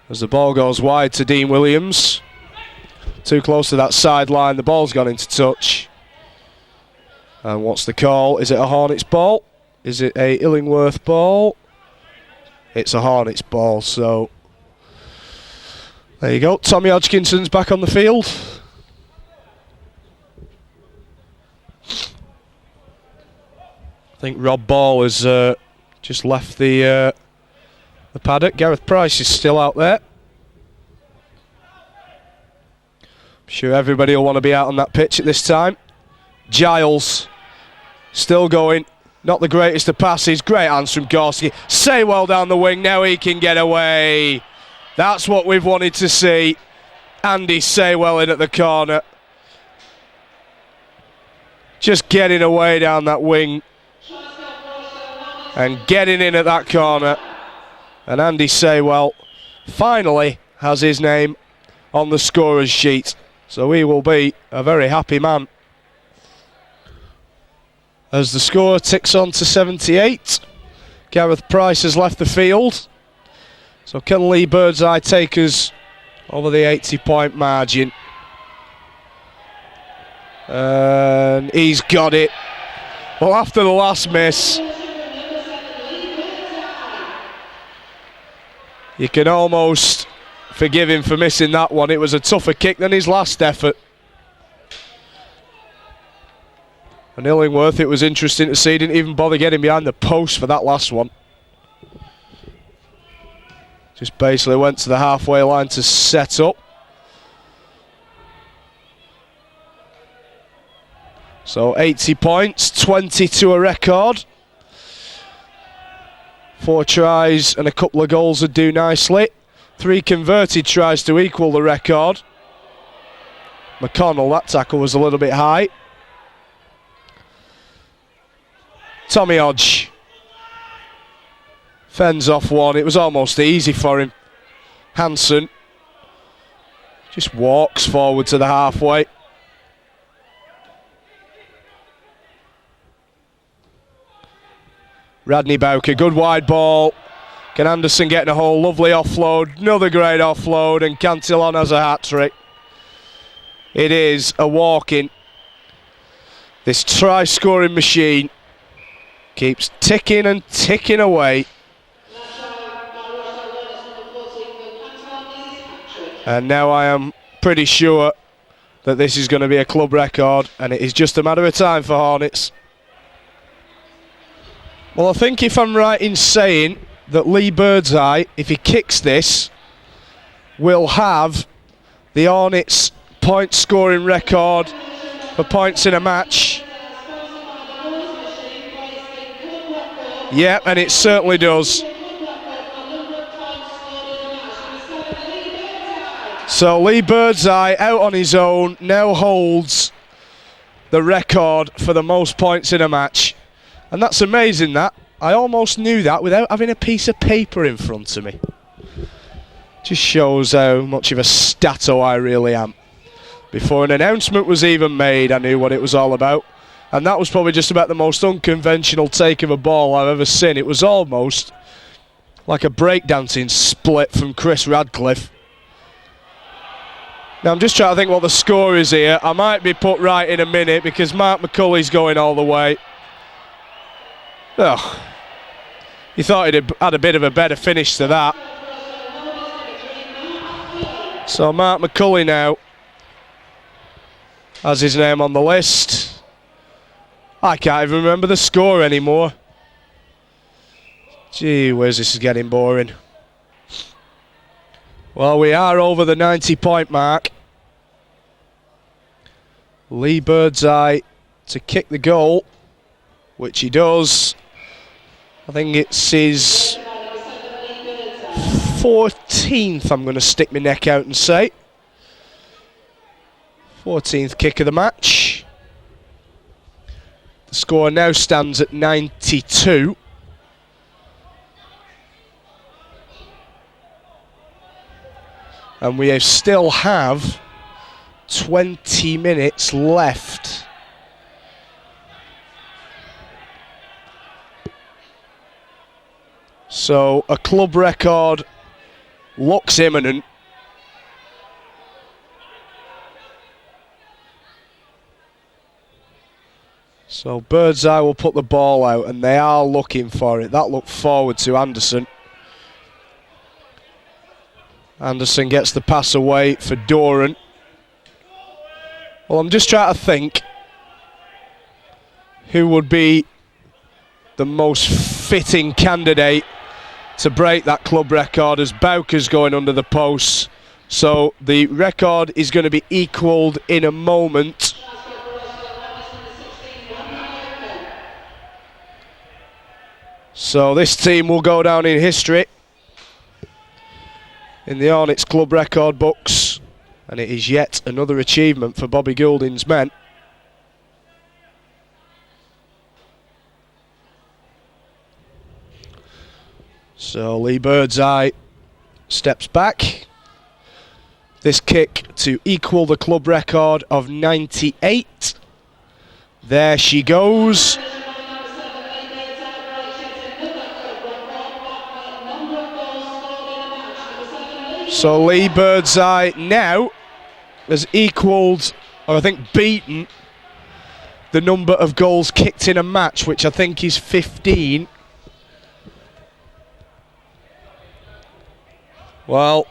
As the ball goes wide to Dean Williams. Too close to that sideline, the ball's gone into touch. And what's the call? Is it a Hornets ball? Is it a Illingworth ball? It's a Hornets ball, so there you go. Tommy Hodgkinson's back on the field. I think Rob Ball has just left the paddock. Gareth Price is still out there. I'm sure everybody will want to be out on that pitch at this time. Giles still going. Not the greatest of passes. Great hands from Gorski. Saywell down the wing. Now he can get away. That's what we've wanted to see. Andy Saywell in at the corner. Just getting away down that wing. And getting in at that corner. And Andy Saywell finally has his name on the scorer's sheet. So he will be a very happy man. As the score ticks on to 78, Gareth Price has left the field. So can Lee Birdseye take us over the 80-point margin? And he's got it. Well, after the last miss, you can almost forgive him for missing that one. It was a tougher kick than his last effort. And Illingworth, it was interesting to see, didn't even bother getting behind the post for that last one. Just basically went to the halfway line to set up. So 80 points, 20 to a record. 4 tries and a couple of goals would do nicely. 3 converted tries to equal the record. McConnell, that tackle was a little bit high. Tommy Hodge fends off one. It was almost easy for him. Hansen just walks forward to the halfway. Radney Bowker, good wide ball. Can Anderson getting a hole? Lovely offload. Another great offload, and Cantillon has a hat-trick. It is a walk-in. This try-scoring machine keeps ticking and ticking away. And now I am pretty sure that this is going to be a club record, and it is just a matter of time for Hornets. Well, I think if I'm right in saying that Lee Birdseye, if he kicks this, will have the Hornets' point-scoring record for points in a match. Yeah, and it certainly does. So Lee Birdseye, out on his own, now holds the record for the most points in a match. And that's amazing, that. I almost knew that without having a piece of paper in front of me. Just shows how much of a stato I really am. Before an announcement was even made, I knew what it was all about. And that was probably just about the most unconventional take of a ball I've ever seen. It was almost like a breakdancing split from Chris Radcliffe. Now I'm just trying to think what the score is here. I might be put right in a minute because Mark McCulley's going all the way. Oh, you thought he'd had a bit of a better finish to that. So Mark McCulley now has his name on the list. I can't even remember the score anymore. Gee whiz, this is getting boring. Well, we are over the 90-point mark. Lee Birdseye to kick the goal, which he does. I think it's his 14th, I'm going to stick my neck out and say. 14th kick of the match. The score now stands at 92. And we still have 20 minutes left. So a club record looks imminent. So Birdseye will put the ball out, and they are looking for it. That looked forward to Anderson. Anderson gets the pass away for Doran. Well, I'm just trying to think who would be the most fitting candidate to break that club record, as Bowker's going under the posts. So the record is going to be equalled in a moment. So this team will go down in history in the Hornets club record books, and it is yet another achievement for Bobby Goulding's men. So Lee Birdseye steps back. This kick to equal the club record of 98. There she goes. So Lee Birdseye now has equalled, or I think beaten, the number of goals kicked in a match, which I think is 15. Well,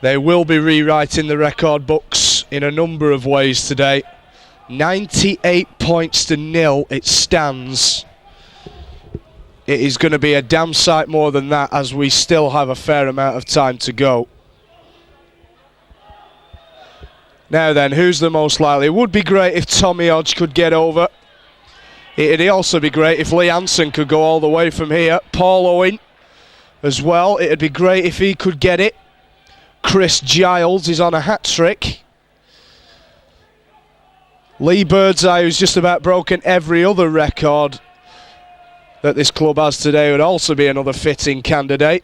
they will be rewriting the record books in a number of ways today. 98 points to 0 it stands it is going to be a damn sight more than that, as we still have a fair amount of time to go. Now then, who's the most likely? It would be great if Tommy Hodge could get over. It'd also be great if Lee Hansen could go all the way from here. Paul Owen as well. It'd be great if he could get it. Chris Giles is on a hat-trick. Lee Birdseye, who's just about broken every other record that this club has today, would also be another fitting candidate.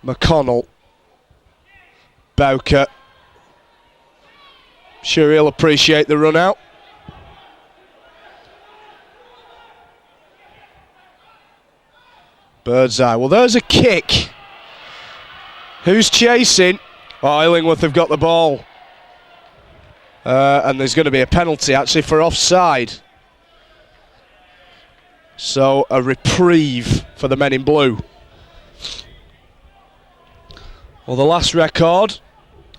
McConnell. Bowker. Sure he'll appreciate the run out. Birdseye. Well, there's a kick. Who's chasing? Oh, Illingworth have got the ball. And there's going to be a penalty actually for offside. So a reprieve for the men in blue. Well, the last record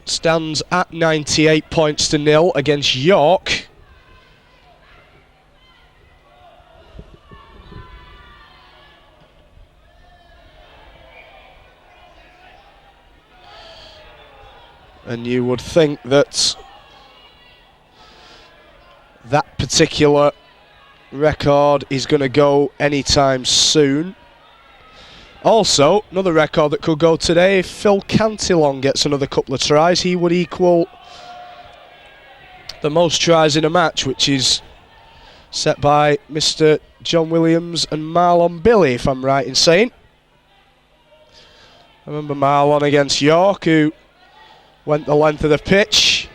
stands at 98 points to 0 against York. And you would think that that particular record is going to go anytime soon. Also, another record that could go today, if Phil Cantillon gets another couple of tries, he would equal the most tries in a match, which is set by Mr. John Williams and Marlon Billy, if I'm right in saying. I remember Marlon against York, who went the length of the pitch.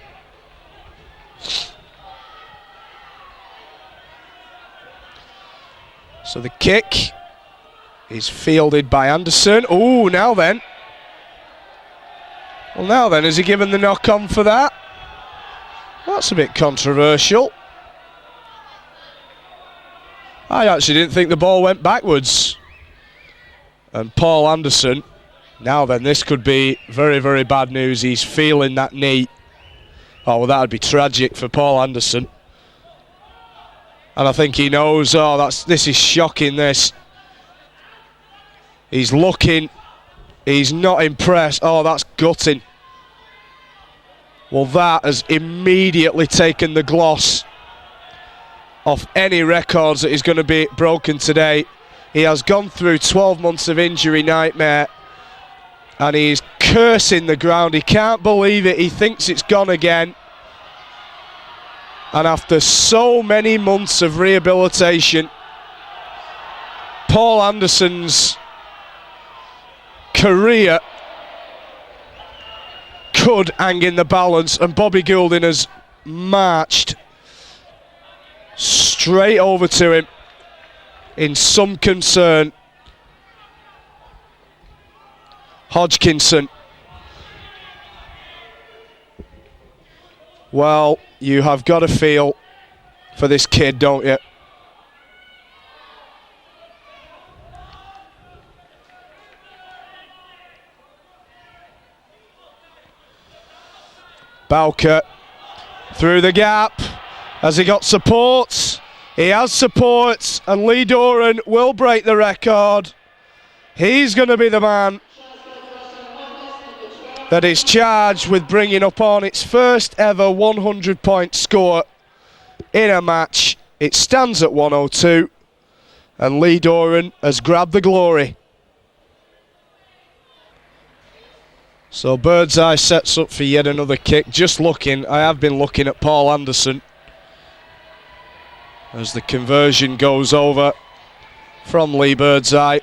So the kick is fielded by Anderson. Oh, now then. Well, now then, has he given the knock-on for that? That's a bit controversial. I actually didn't think the ball went backwards. And Paul Anderson, now then, this could be very, very bad news. He's feeling that knee. Oh, well, that would be tragic for Paul Anderson. And I think he knows, this is shocking, this. He's looking, he's not impressed. Oh, that's gutting. Well, that has immediately taken the gloss off any records that is going to be broken today. He has gone through 12 months of injury nightmare and he's cursing the ground. He can't believe it. He thinks it's gone again. And after so many months of rehabilitation, Paul Anderson's career could hang in the balance, and Bobby Goulding has marched straight over to him in some concern. Hodgkinson. Well, you have got to feel for this kid, don't you? Bowker through the gap. Has he got support? He has support, and Lee Doran will break the record. He's going to be the man that is charged with bringing up on its first ever 100-point score in a match. It stands at 102, and Lee Doran has grabbed the glory. So Birdseye sets up for yet another kick. Just looking, I have been looking at Paul Anderson as the conversion goes over from Lee Birdseye.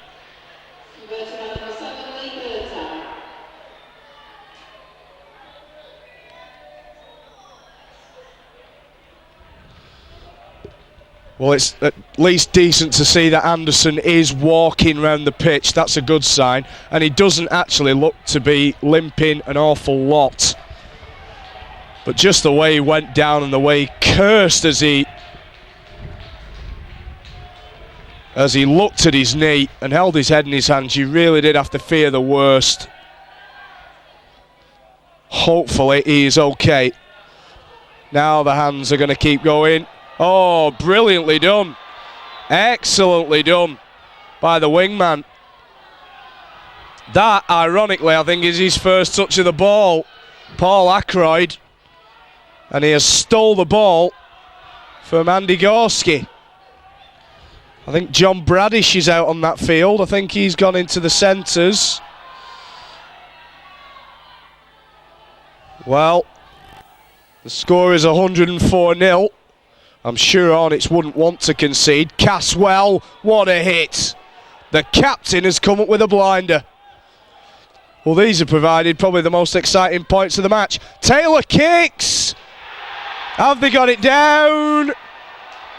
Well, it's at least decent to see that Anderson is walking around the pitch. That's a good sign. And he doesn't actually look to be limping an awful lot. But just the way he went down and the way he cursed as he looked at his knee and held his head in his hands, you really did have to fear the worst. hopefully he is okay. Now the hands are going to keep going. Oh, brilliantly done. Excellently done by the wingman. That, ironically, I think is his first touch of the ball, Paul Ackroyd. And he has stole the ball from Andy Gorski. I think John Bradish is out on that field. I think he's gone into the centres. Well, the score is 104-0. I'm sure Hornets wouldn't want to concede. Caswell, what a hit. The captain has come up with a blinder. Well, these have provided probably the most exciting points of the match. Taylor kicks. Have they got it down?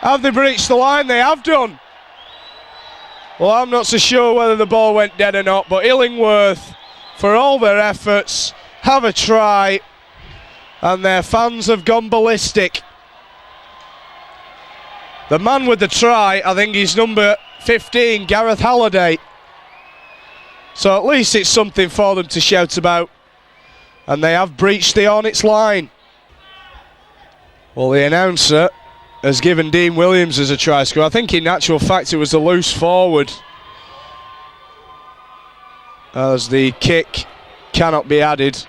Have they breached the line? They have done. Well, I'm not so sure whether the ball went dead or not, but Illingworth, for all their efforts, have a try, and their fans have gone ballistic. The man with the try, I think, is number 15, Gareth Halliday. So at least it's something for them to shout about. And they have breached the Hornets line. Well, the announcer has given Dean Williams as a try scorer. I think in actual fact it was a loose forward, as the kick cannot be added.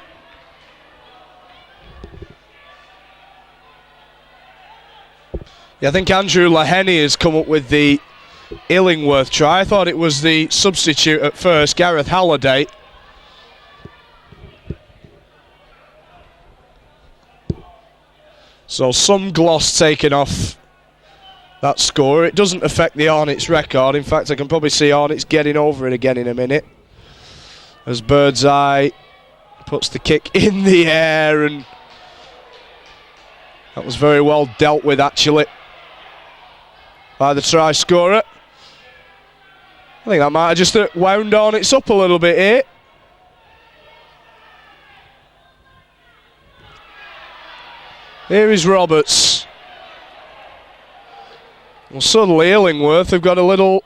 Yeah, I think Andrew Laheny has come up with the Illingworth try. I thought it was the substitute at first, Gareth Halliday. So some gloss taken off that score. It doesn't affect the Hornets record. In fact, I can probably see Hornets getting over it again in a minute, as Birdseye puts the kick in the air, and that was very well dealt with actually by the try scorer. I think that might have just wound Hornets up a little bit here. Here is Roberts. Well, suddenly Illingworth have got a little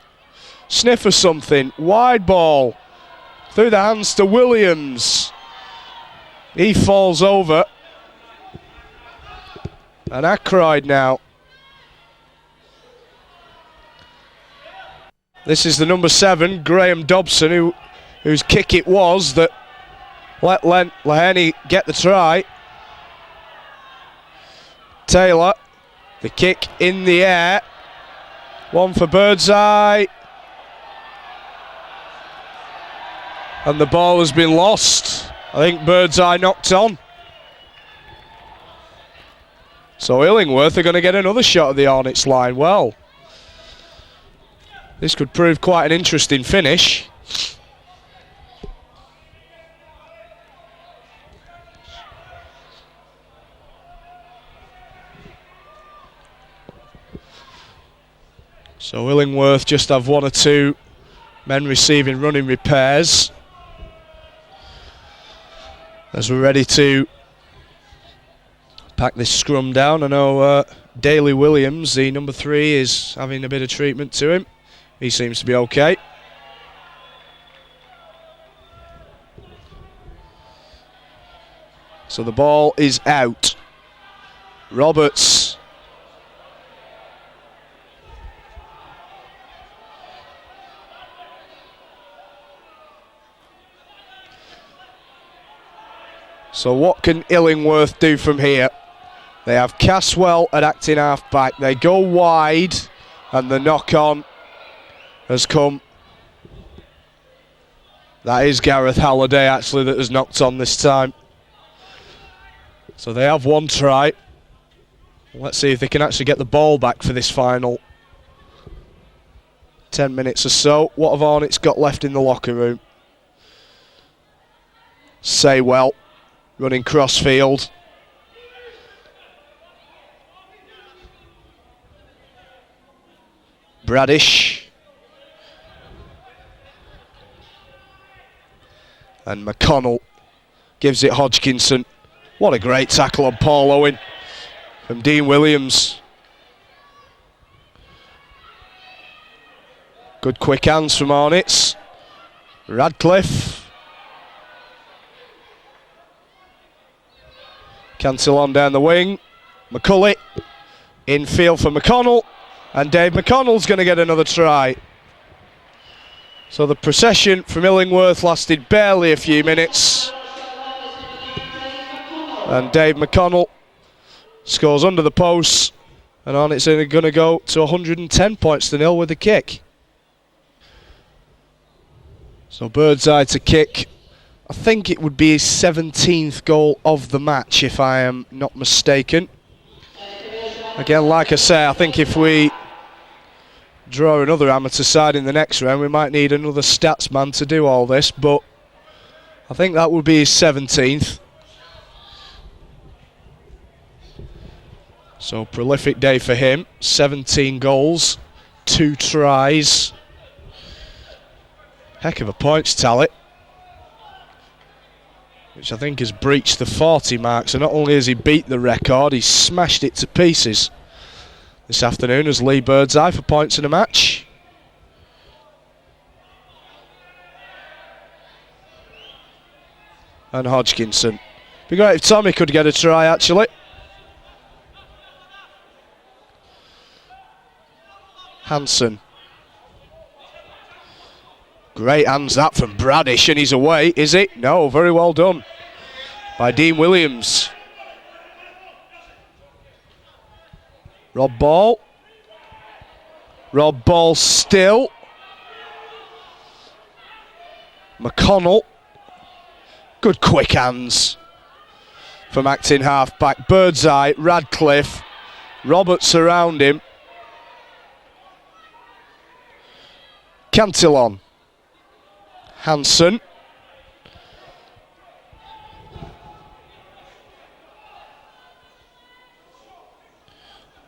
sniff of something. Wide ball through the hands to Williams. He falls over. And Ackroyd now. This is the number 7, Graham Dobson, whose kick it was that let Laheny get the try. Taylor, the kick in the air. One for Birdseye. And the ball has been lost. I think Birdseye knocked on. So Illingworth are going to get another shot at the Hornets line. Well, this could prove quite an interesting finish. So Illingworth just have one or two men receiving running repairs, as we're ready to pack this scrum down. I know Daley Williams, the number 3, is having a bit of treatment to him. He seems to be okay. So the ball is out. Roberts. So what can Illingworth do from here? They have Caswell at acting half-back. They go wide, and the knock-on has come. That is Gareth Halliday, actually, that has knocked on this time. So they have one try. Let's see if they can actually get the ball back for this final 10 minutes or so. What have Hornets got left in the locker room? Saywell running crossfield. Bradish. And McConnell gives it Hodgkinson. What a great tackle on Paul Owen from Dean Williams. Good quick hands from Hornets. Radcliffe. Cantillon down the wing. McCulley infield for McConnell, and Dave McConnell's going to get another try. So the procession from Illingworth lasted barely a few minutes, and Dave McConnell scores under the post, and on it's going to go to 110 points to 0 with the kick. So Birdseye to kick. I think it would be his 17th goal of the match, if I am not mistaken. Again, like I say, I think if we draw another amateur side in the next round, we might need another stats man to do all this, but I think that would be his 17th. So prolific day for him. 17 goals, 2 tries. Heck of a points tally, which I think has breached the 40 mark. So not only has he beat the record, he's smashed it to pieces this afternoon as Lee Birdseye for points in a match. And Hodgkinson. Be great if Tommy could get a try, actually. Hansen. Great hands that from Bradish, and he's away, is it? No, very well done by Dean Williams. Rob Ball. Rob Ball still. McConnell. Good quick hands from acting half-back. Birdseye, Radcliffe. Roberts around him. Cantillon. Hansen.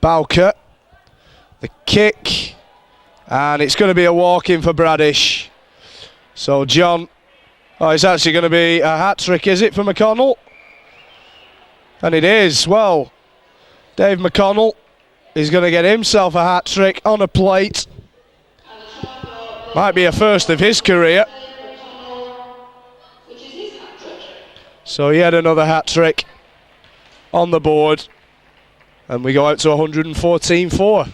Bowker. The kick. And it's going to be a walk-in for Bradish. So John... Oh, it's actually going to be a hat-trick, is it, for McConnell? And it is. Well, Dave McConnell is going to get himself a hat-trick on a plate. Might be a first of his career. So yet another hat-trick on the board. And we go out to 114-4.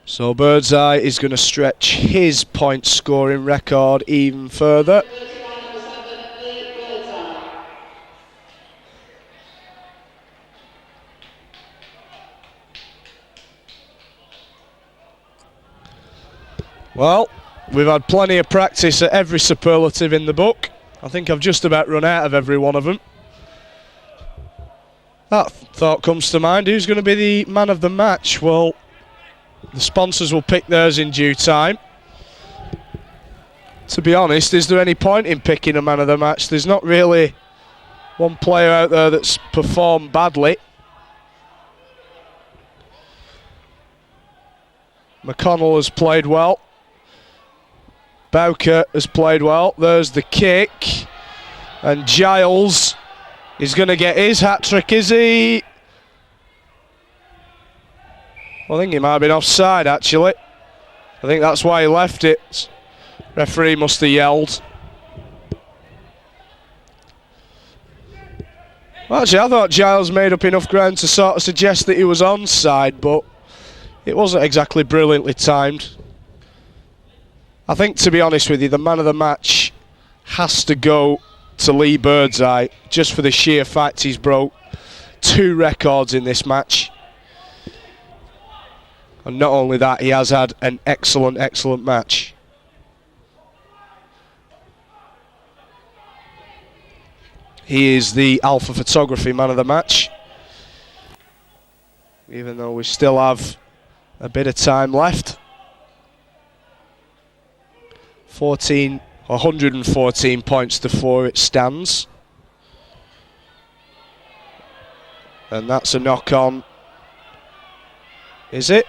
So Birdseye is going to stretch his point scoring record even further. Well, we've had plenty of practice at every superlative in the book. I think I've just about run out of every one of them. That thought comes to mind, who's going to be the man of the match? Well, the sponsors will pick theirs in due time. To be honest, is there any point in picking a man of the match? There's not really one player out there that's performed badly. McConnell has played well. Bowker has played well. There's the kick. And Giles is going to get his hat-trick, is he? Well, I think he might have been offside, actually. I think that's why he left it. Referee must have yelled. Well, actually, I thought Giles made up enough ground to sort of suggest that he was onside, but it wasn't exactly brilliantly timed. I think, to be honest with you, the man of the match has to go to Lee Birdseye, just for the sheer fact he's broke 2 records in this match. And not only that, he has had an excellent, excellent match. He is the Alpha Photography man of the match. Even though we still have a bit of time left. 114 points to 4 it stands. And that's a knock on. Is it?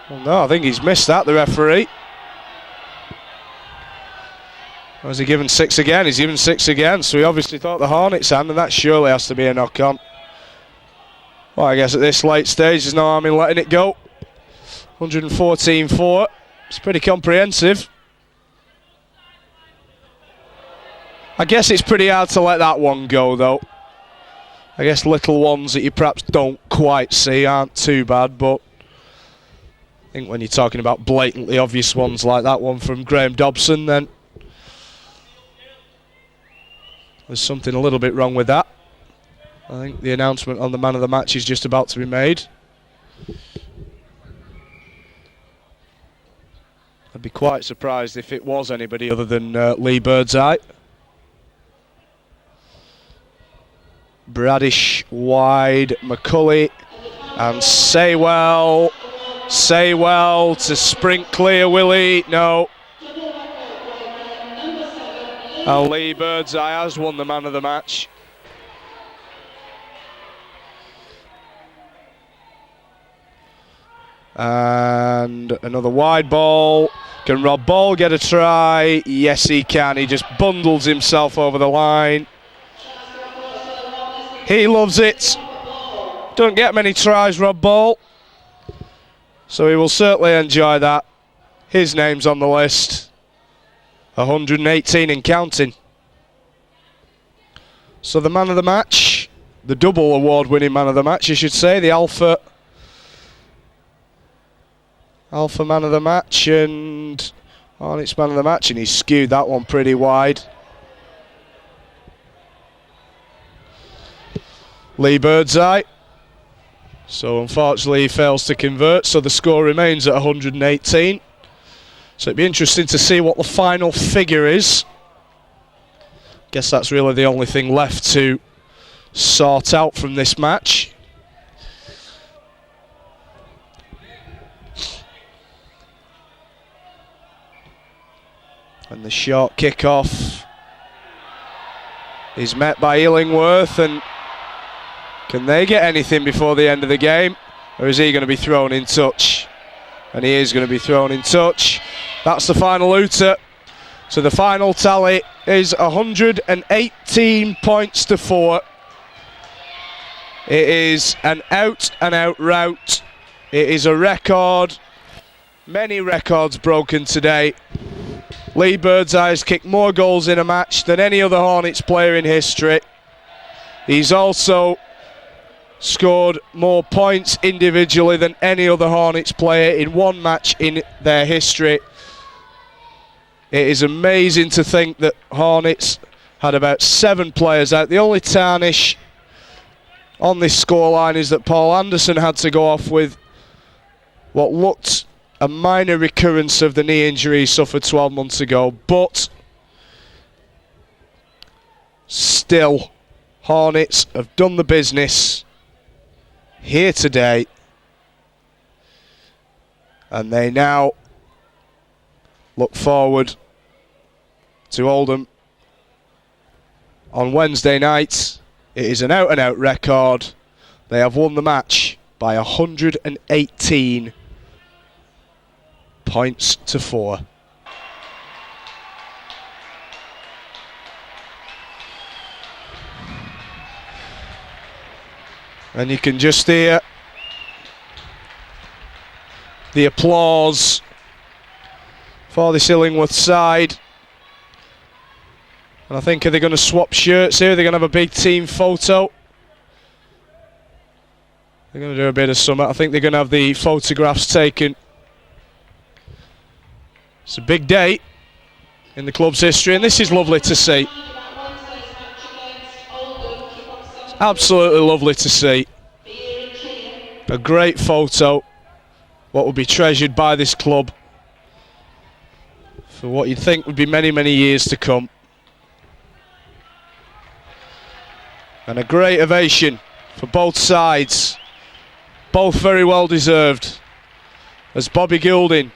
Well, no, I think he's missed that, the referee. Or has he given 6 again? He's given 6 again, so he obviously thought the Hornets hand, and that surely has to be a knock on. Well, I guess at this late stage there's no harm in letting it go. 114-4. It's pretty comprehensive. I guess it's pretty hard to let that one go, though. I guess little ones that you perhaps don't quite see aren't too bad, but I think when you're talking about blatantly obvious ones like that one from Graham Dobson, then there's something a little bit wrong with that. I think the announcement on the man of the match is just about to be made. I'd be quite surprised if it was anybody other than Lee Birdseye. Bradish wide, McCulley and Saywell to sprint clear, Willie, no. And Lee Birdseye has won the man of the match. And another wide ball. Can Rob Ball get a try? Yes, he can. He just bundles himself over the line. He loves it. Don't get many tries, Rob Ball. So he will certainly enjoy that. His name's on the list. 118 and counting. So the man of the match, the double award-winning man of the match, you should say, the Alpha man of the match and Hornets man of the match, and he's skewed that one pretty wide. Lee Birdseye. So unfortunately he fails to convert, so the score remains at 118. So it'd be interesting to see what the final figure is. Guess that's really the only thing left to sort out from this match. And the short kick-off is met by Illingworth, and can they get anything before the end of the game? Or is he going to be thrown in touch? And he is going to be thrown in touch. That's the final hooter. So the final tally is 118 points to 4. It is an out-and-out rout. It is a record. Many records broken today. Lee Birdseye has kicked more goals in a match than any other Hornets player in history. He's also scored more points individually than any other Hornets player in one match in their history. It is amazing to think that Hornets had about 7 players out. The only tarnish on this scoreline is that Paul Anderson had to go off with what looked a minor recurrence of the knee injury he suffered 12 months ago, but still, Hornets have done the business here today, and they now look forward to Oldham on Wednesday night. It is an out-and-out record. They have won the match by 118 points to 4. And you can just hear the applause for this Illingworth side. And I think, are they going to swap shirts here? They're going to have a big team photo. They're going to do a bit of something. I think they're going to have the photographs taken. It's a big day in the club's history, and this is lovely to see. It's absolutely lovely to see. A great photo, what will be treasured by this club for what you'd think would be many, many years to come. And a great ovation for both sides, both very well deserved, as Bobby Goulding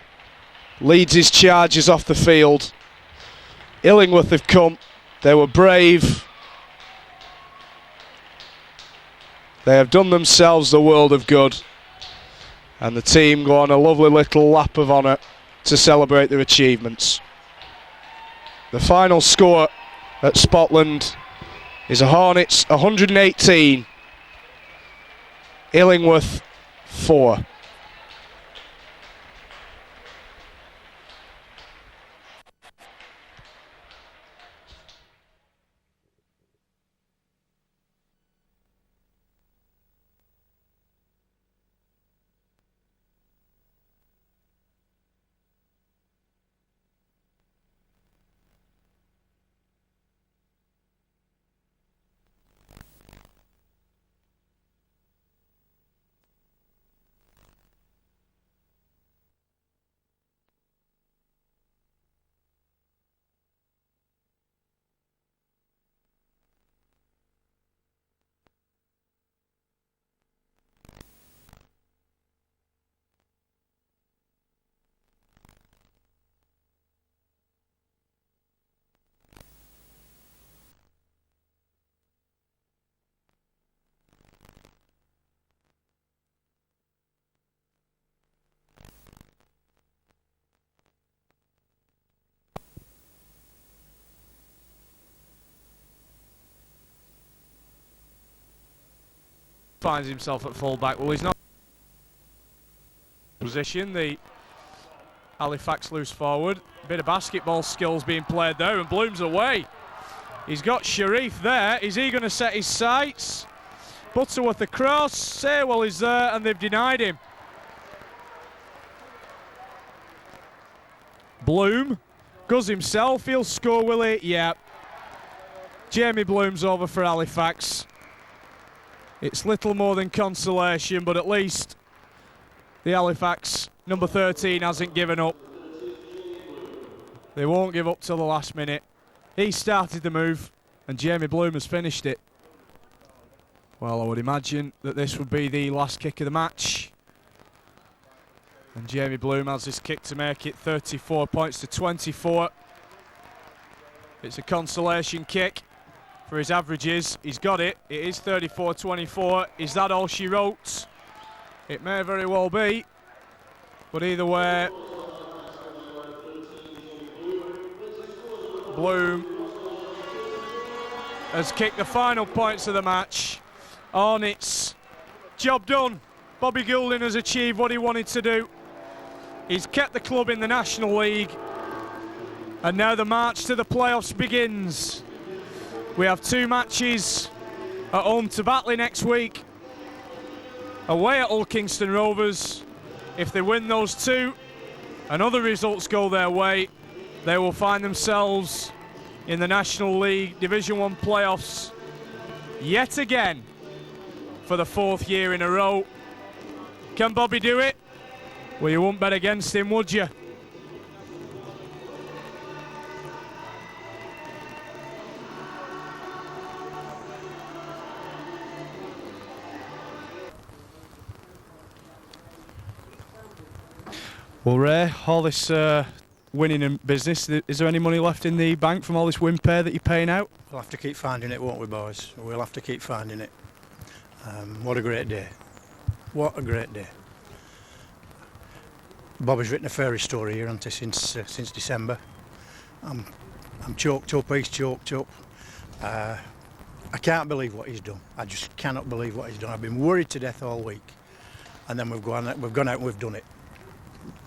leads his charges off the field. Illingworth have come, they were brave. They have done themselves the world of good. And the team go on a lovely little lap of honour to celebrate their achievements. The final score at Spotland is a Hornets 118, Illingworth 4. finds himself at full-back. Well, he's not in position. The Halifax loose forward. Bit of basketball skills being played there, and Bloom's away. He's got Sharif there. Is he going to set his sights? Butterworth across. Saywell is there, and they've denied him. Bloom goes himself. He'll score, will he? Yeah. Jamie Bloom's over for Halifax. It's little more than consolation, but at least the Halifax number 13 hasn't given up. They won't give up till the last minute. He started the move, and Jamie Bloom has finished it. Well, I would imagine that this would be the last kick of the match. And Jamie Bloom has this kick to make it 34 points to 24. It's a consolation kick for his averages. He's got it. It is 34-24. Is that all she wrote? It may very well be. But either way, Bloom has kicked the final points of the match. On it's job done. Bobby Goulding has achieved what he wanted to do. He's kept the club in the National League. And now the march to the playoffs begins. We have 2 matches at home to Batley next week. Away at Hull Kingston Rovers. If they win those 2 and other results go their way, they will find themselves in the National League Division 1 playoffs yet again for the 4th year in a row. Can Bobby do it? Well, you wouldn't bet against him, would you? Well, Ray, all this winning in business, is there any money left in the bank from all this win pay that you're paying out? We'll have to keep finding it, won't we, boys? We'll have to keep finding it. What a great day. What a great day. Bobby's written a fairy story here, hasn't he, since December. I'm choked up, he's choked up. I can't believe what he's done. I just cannot believe what he's done. I've been worried to death all week. And then we've gone out and we've done it.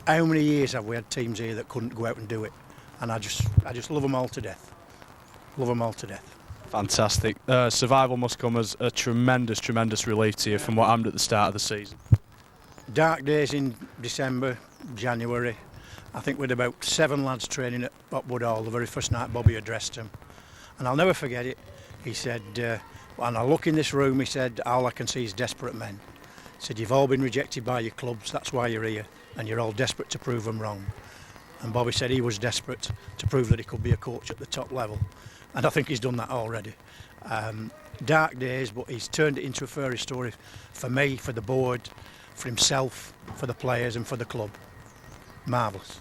How many years have we had teams here that couldn't go out and do it? And I just love them all to death. Love them all to death. Fantastic. Survival must come as a tremendous, tremendous relief to you from what happened at the start of the season. Dark days in December, January. I think we had about 7 lads training at Upwood Hall the very first night Bobby addressed them. And I'll never forget it. He said, and I look in this room, he said, all I can see is desperate men. He said, you've all been rejected by your clubs, that's why you're here, and you're all desperate to prove them wrong. And Bobby said he was desperate to prove that he could be a coach at the top level. And I think he's done that already. Dark days, but he's turned it into a fairy story for me, for the board, for himself, for the players and for the club. Marvellous.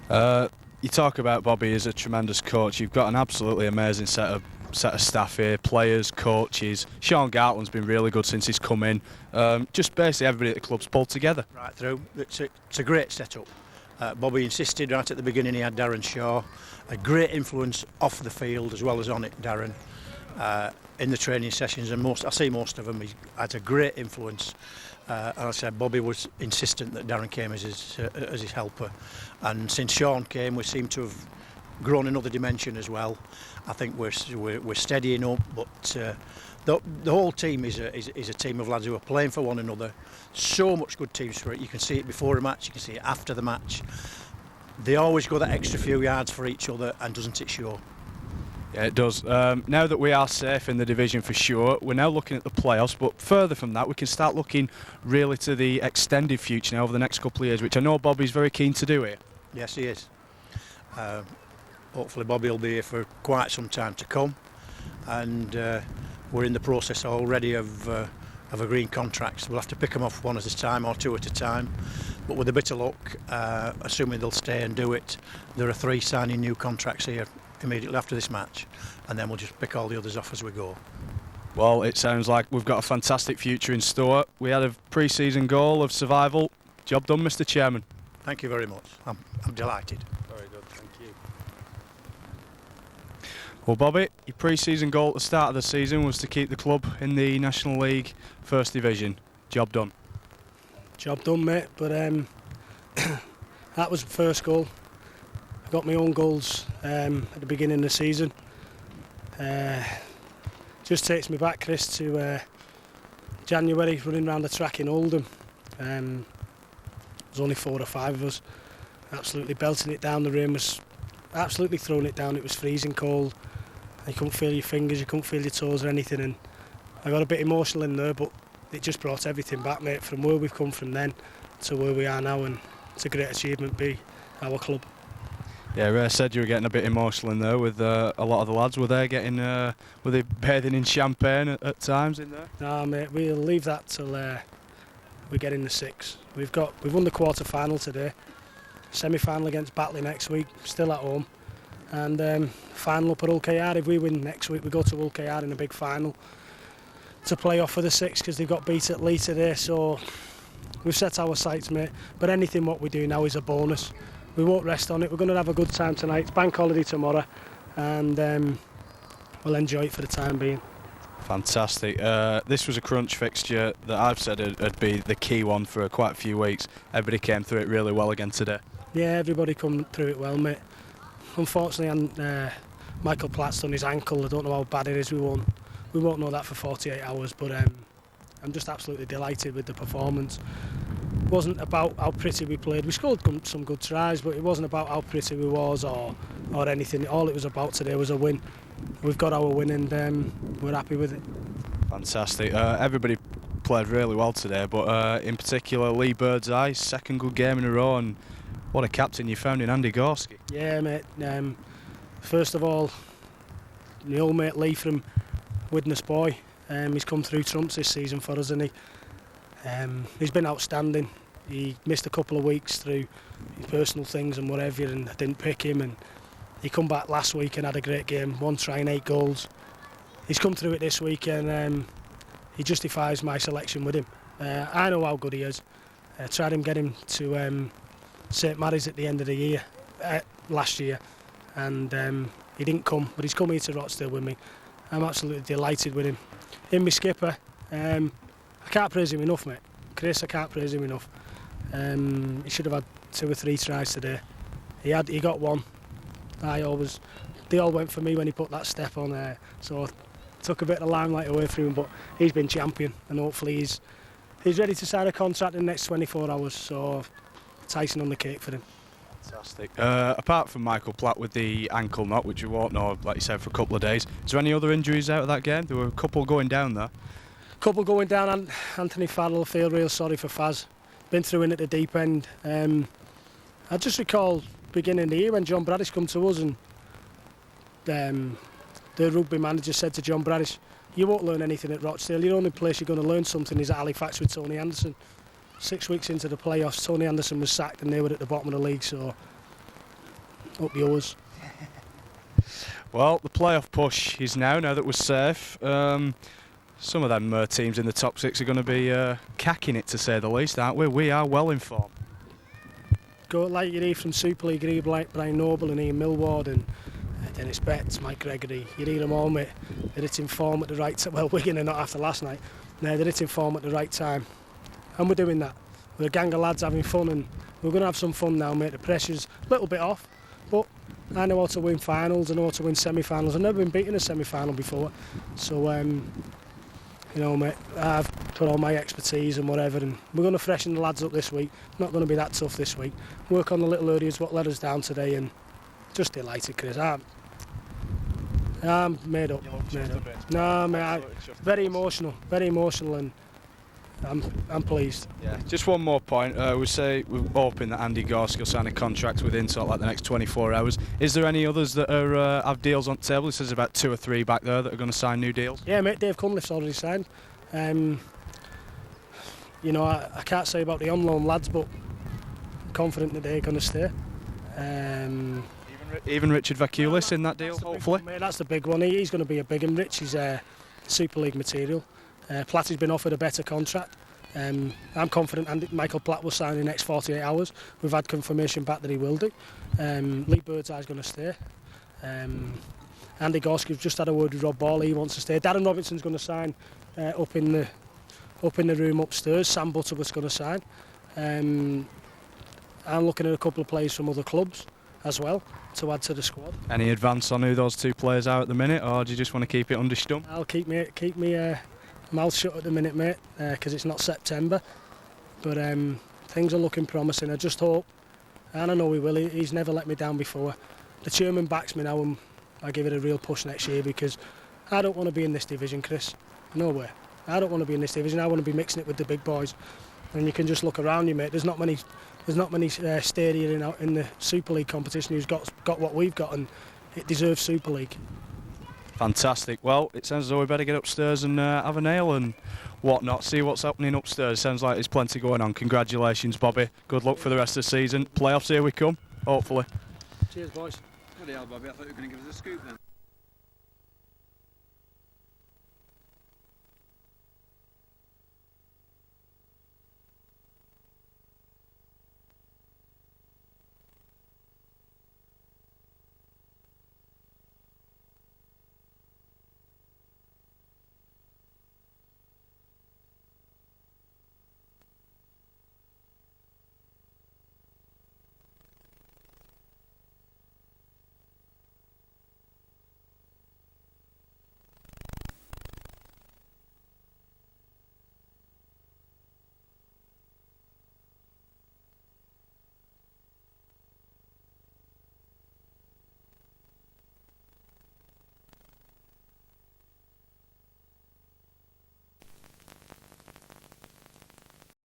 You talk about Bobby as a tremendous coach. You've got an absolutely amazing set of staff here, players, coaches. Sean Gartland's been really good since he's come in. Just basically everybody at the club's pulled together. Right through. It's a great setup. Bobby insisted right at the beginning he had Darren Shaw, a great influence off the field as well as on it, Darren, in the training sessions, and I see most of them. He had a great influence. And I said Bobby was insistent that Darren came as his helper, and since Sean came we seem to have grown another dimension as well. I think we're steadying up, but the whole team is a team of lads who are playing for one another. So much good team spirit. You can see it before a match, you can see it after the match. They always go that extra few yards for each other, and doesn't it show? Yeah, it does. Now that we are safe in the division for sure, we're now looking at the playoffs, but further from that we can start looking really to the extended future now over the next couple of years, which I know Bobby's very keen to do here. Yes, he is. Hopefully Bobby will be here for quite some time to come, and we're in the process already of agreeing contracts. We'll have to pick them off one at a time or 2 at a time, but with a bit of luck, assuming they'll stay and do it, there are 3 signing new contracts here immediately after this match, and then we'll just pick all the others off as we go. Well, it sounds like we've got a fantastic future in store. We had a pre-season goal of survival. Job done, Mr. Chairman. Thank you very much. I'm delighted. Very good, thank you. Well, Bobby, your pre-season goal at the start of the season was to keep the club in the National League First Division. Job done. Job done, mate, but that was the first goal. I got my own goals at the beginning of the season. Just takes me back, Chris, to January, running around the track in Oldham. There's only 4 or 5 of us, absolutely belting it down. The rain was absolutely throwing it down. It was freezing cold. You couldn't feel your fingers, you couldn't feel your toes or anything, and I got a bit emotional in there, but it just brought everything back, mate, from where we've come from then to where we are now, and it's a great achievement, be our club. Yeah, Ray said you were getting a bit emotional in there with a lot of the lads. Were they bathing in champagne at times in there? Nah, mate, we'll leave that till we get in the 6. We've won the quarter-final today, semi-final against Batley next week, still at home, and final up at Hull KR. If we win next week, we go to Hull KR in a big final to play off for the 6 because they've got beat at Lee today. So we've set our sights, mate. But anything what we do now is a bonus. We won't rest on it. We're going to have a good time tonight. It's bank holiday tomorrow, and we'll enjoy it for the time being. Fantastic. This was a crunch fixture that I've said would be the key one for quite a few weeks. Everybody came through it really well again today. Yeah, everybody come through it well, mate. Unfortunately, Michael Platt's done his ankle. I don't know how bad it is. We won't know that for 48 hours, but I'm just absolutely delighted with the performance. It wasn't about how pretty we played. We scored some good tries, but it wasn't about how pretty we was or anything. All it was about today was a win. We've got our win, and we're happy with it. Fantastic. Everybody played really well today, but in particular Lee Birdseye, second good game in a row, and what a captain you found in Andy Gorski. Yeah, mate. First of all, my old mate Lee from Widnes Boy, he's come through trumps this season for us, and he's been outstanding. He missed a couple of weeks through personal things and whatever, and I didn't pick him, and he come back last week and had a great game, 1 try and 8 goals. He's come through it this week, and he justifies my selection with him. I know how good he is. Tried to get him to St Mary's at the end of the year, last year, and he didn't come, but he's come here to Rochdale with me. I'm absolutely delighted with him. In my skipper, I can't praise him enough, mate. Chris, I can't praise him enough. He should have had 2 or 3 tries today. He got 1. They all went for me when he put that step on there, so took a bit of the limelight away from him, but he's been champion, and hopefully he's ready to sign a contract in the next 24 hours, so Tyson on the cake for him. Fantastic. Apart from Michael Platt with the ankle knot, which we won't know, like you said, for a couple of days, is there any other injuries out of that game? There were a couple going down there. Couple going down, and Anthony Farrell, feel real sorry for Faz. Been through in at the deep end. I just recall beginning of the year when John Bradish come to us, and the rugby manager said to John Bradish, "You won't learn anything at Rochdale. The only place you're going to learn something is at Halifax with Tony Anderson." 6 weeks into the playoffs, Tony Anderson was sacked and they were at the bottom of the league, so up yours. Well, the playoff push is now that we're safe. Some of them teams in the top 6 are going to be cacking it, to say the least, aren't we? We are well informed. Go like you hear from Super League, you hear like Brian Noble and Ian Millward and Dennis Betts, Mike Gregory. You hear them all, mate. They're hitting form at the right time. Well, Wigan are not after last night. No, they're hitting form at the right time. And we're doing that. We're a gang of lads having fun, and we're going to have some fun now, mate. The pressure's a little bit off, but I know how to win finals, I know how to win semi-finals. I've never been beaten in a semi-final before, so you know, mate, I've put all my expertise and whatever, and we're going to freshen the lads up this week. Not going to be that tough this week. Work on the little areas what let us down today, and just delighted, Chris. I'm made up. No, mate, very emotional, and I'm pleased. Yeah. Just one more point. We're hoping that Andy Gorski will sign a contract within sort of like the next 24 hours. Is there any others that are have deals on the table? He says about 2 or 3 back there that are going to sign new deals. Yeah, mate. Dave Cunliffe's already signed. You know, I can't say about the on-loan lads, but I'm confident that they're going to stay. Even Richard Vaculis in that deal, hopefully. Mate, that's the big one. He's going to be a big one. Rich is Super League material. Platt has been offered a better contract. I'm confident Michael Platt will sign in the next 48 hours. We've had confirmation back that he will do. Lee Birdseye's going to stay. Andy Gorsky's just had a word with Rob Ball. He wants to stay. Darren Robinson's going to sign up in the room upstairs. Sam Butterworth's going to sign. I'm looking at a couple of players from other clubs as well to add to the squad. Any advance on who those two players are at the minute, or do you just want to keep it under stump? I'll keep me mouth shut at the minute, mate, because it's not September. But things are looking promising. I just hope, and I know he will. He's never let me down before. The chairman backs me now, and I give it a real push next year, because I don't want to be in this division, Chris. No way. I don't want to be in this division. I want to be mixing it with the big boys. And you can just look around you, mate. There's not many stadia in the Super League competition who's got what we've got, and it deserves Super League. Fantastic. Well, it sounds as though we better get upstairs and have a nail and whatnot, see what's happening upstairs. Sounds like there's plenty going on. Congratulations, Bobby. Good luck for the rest of the season. Playoffs, here we come, hopefully. Cheers, boys. Bloody hell, Bobby, I thought you were going to give us a scoop then.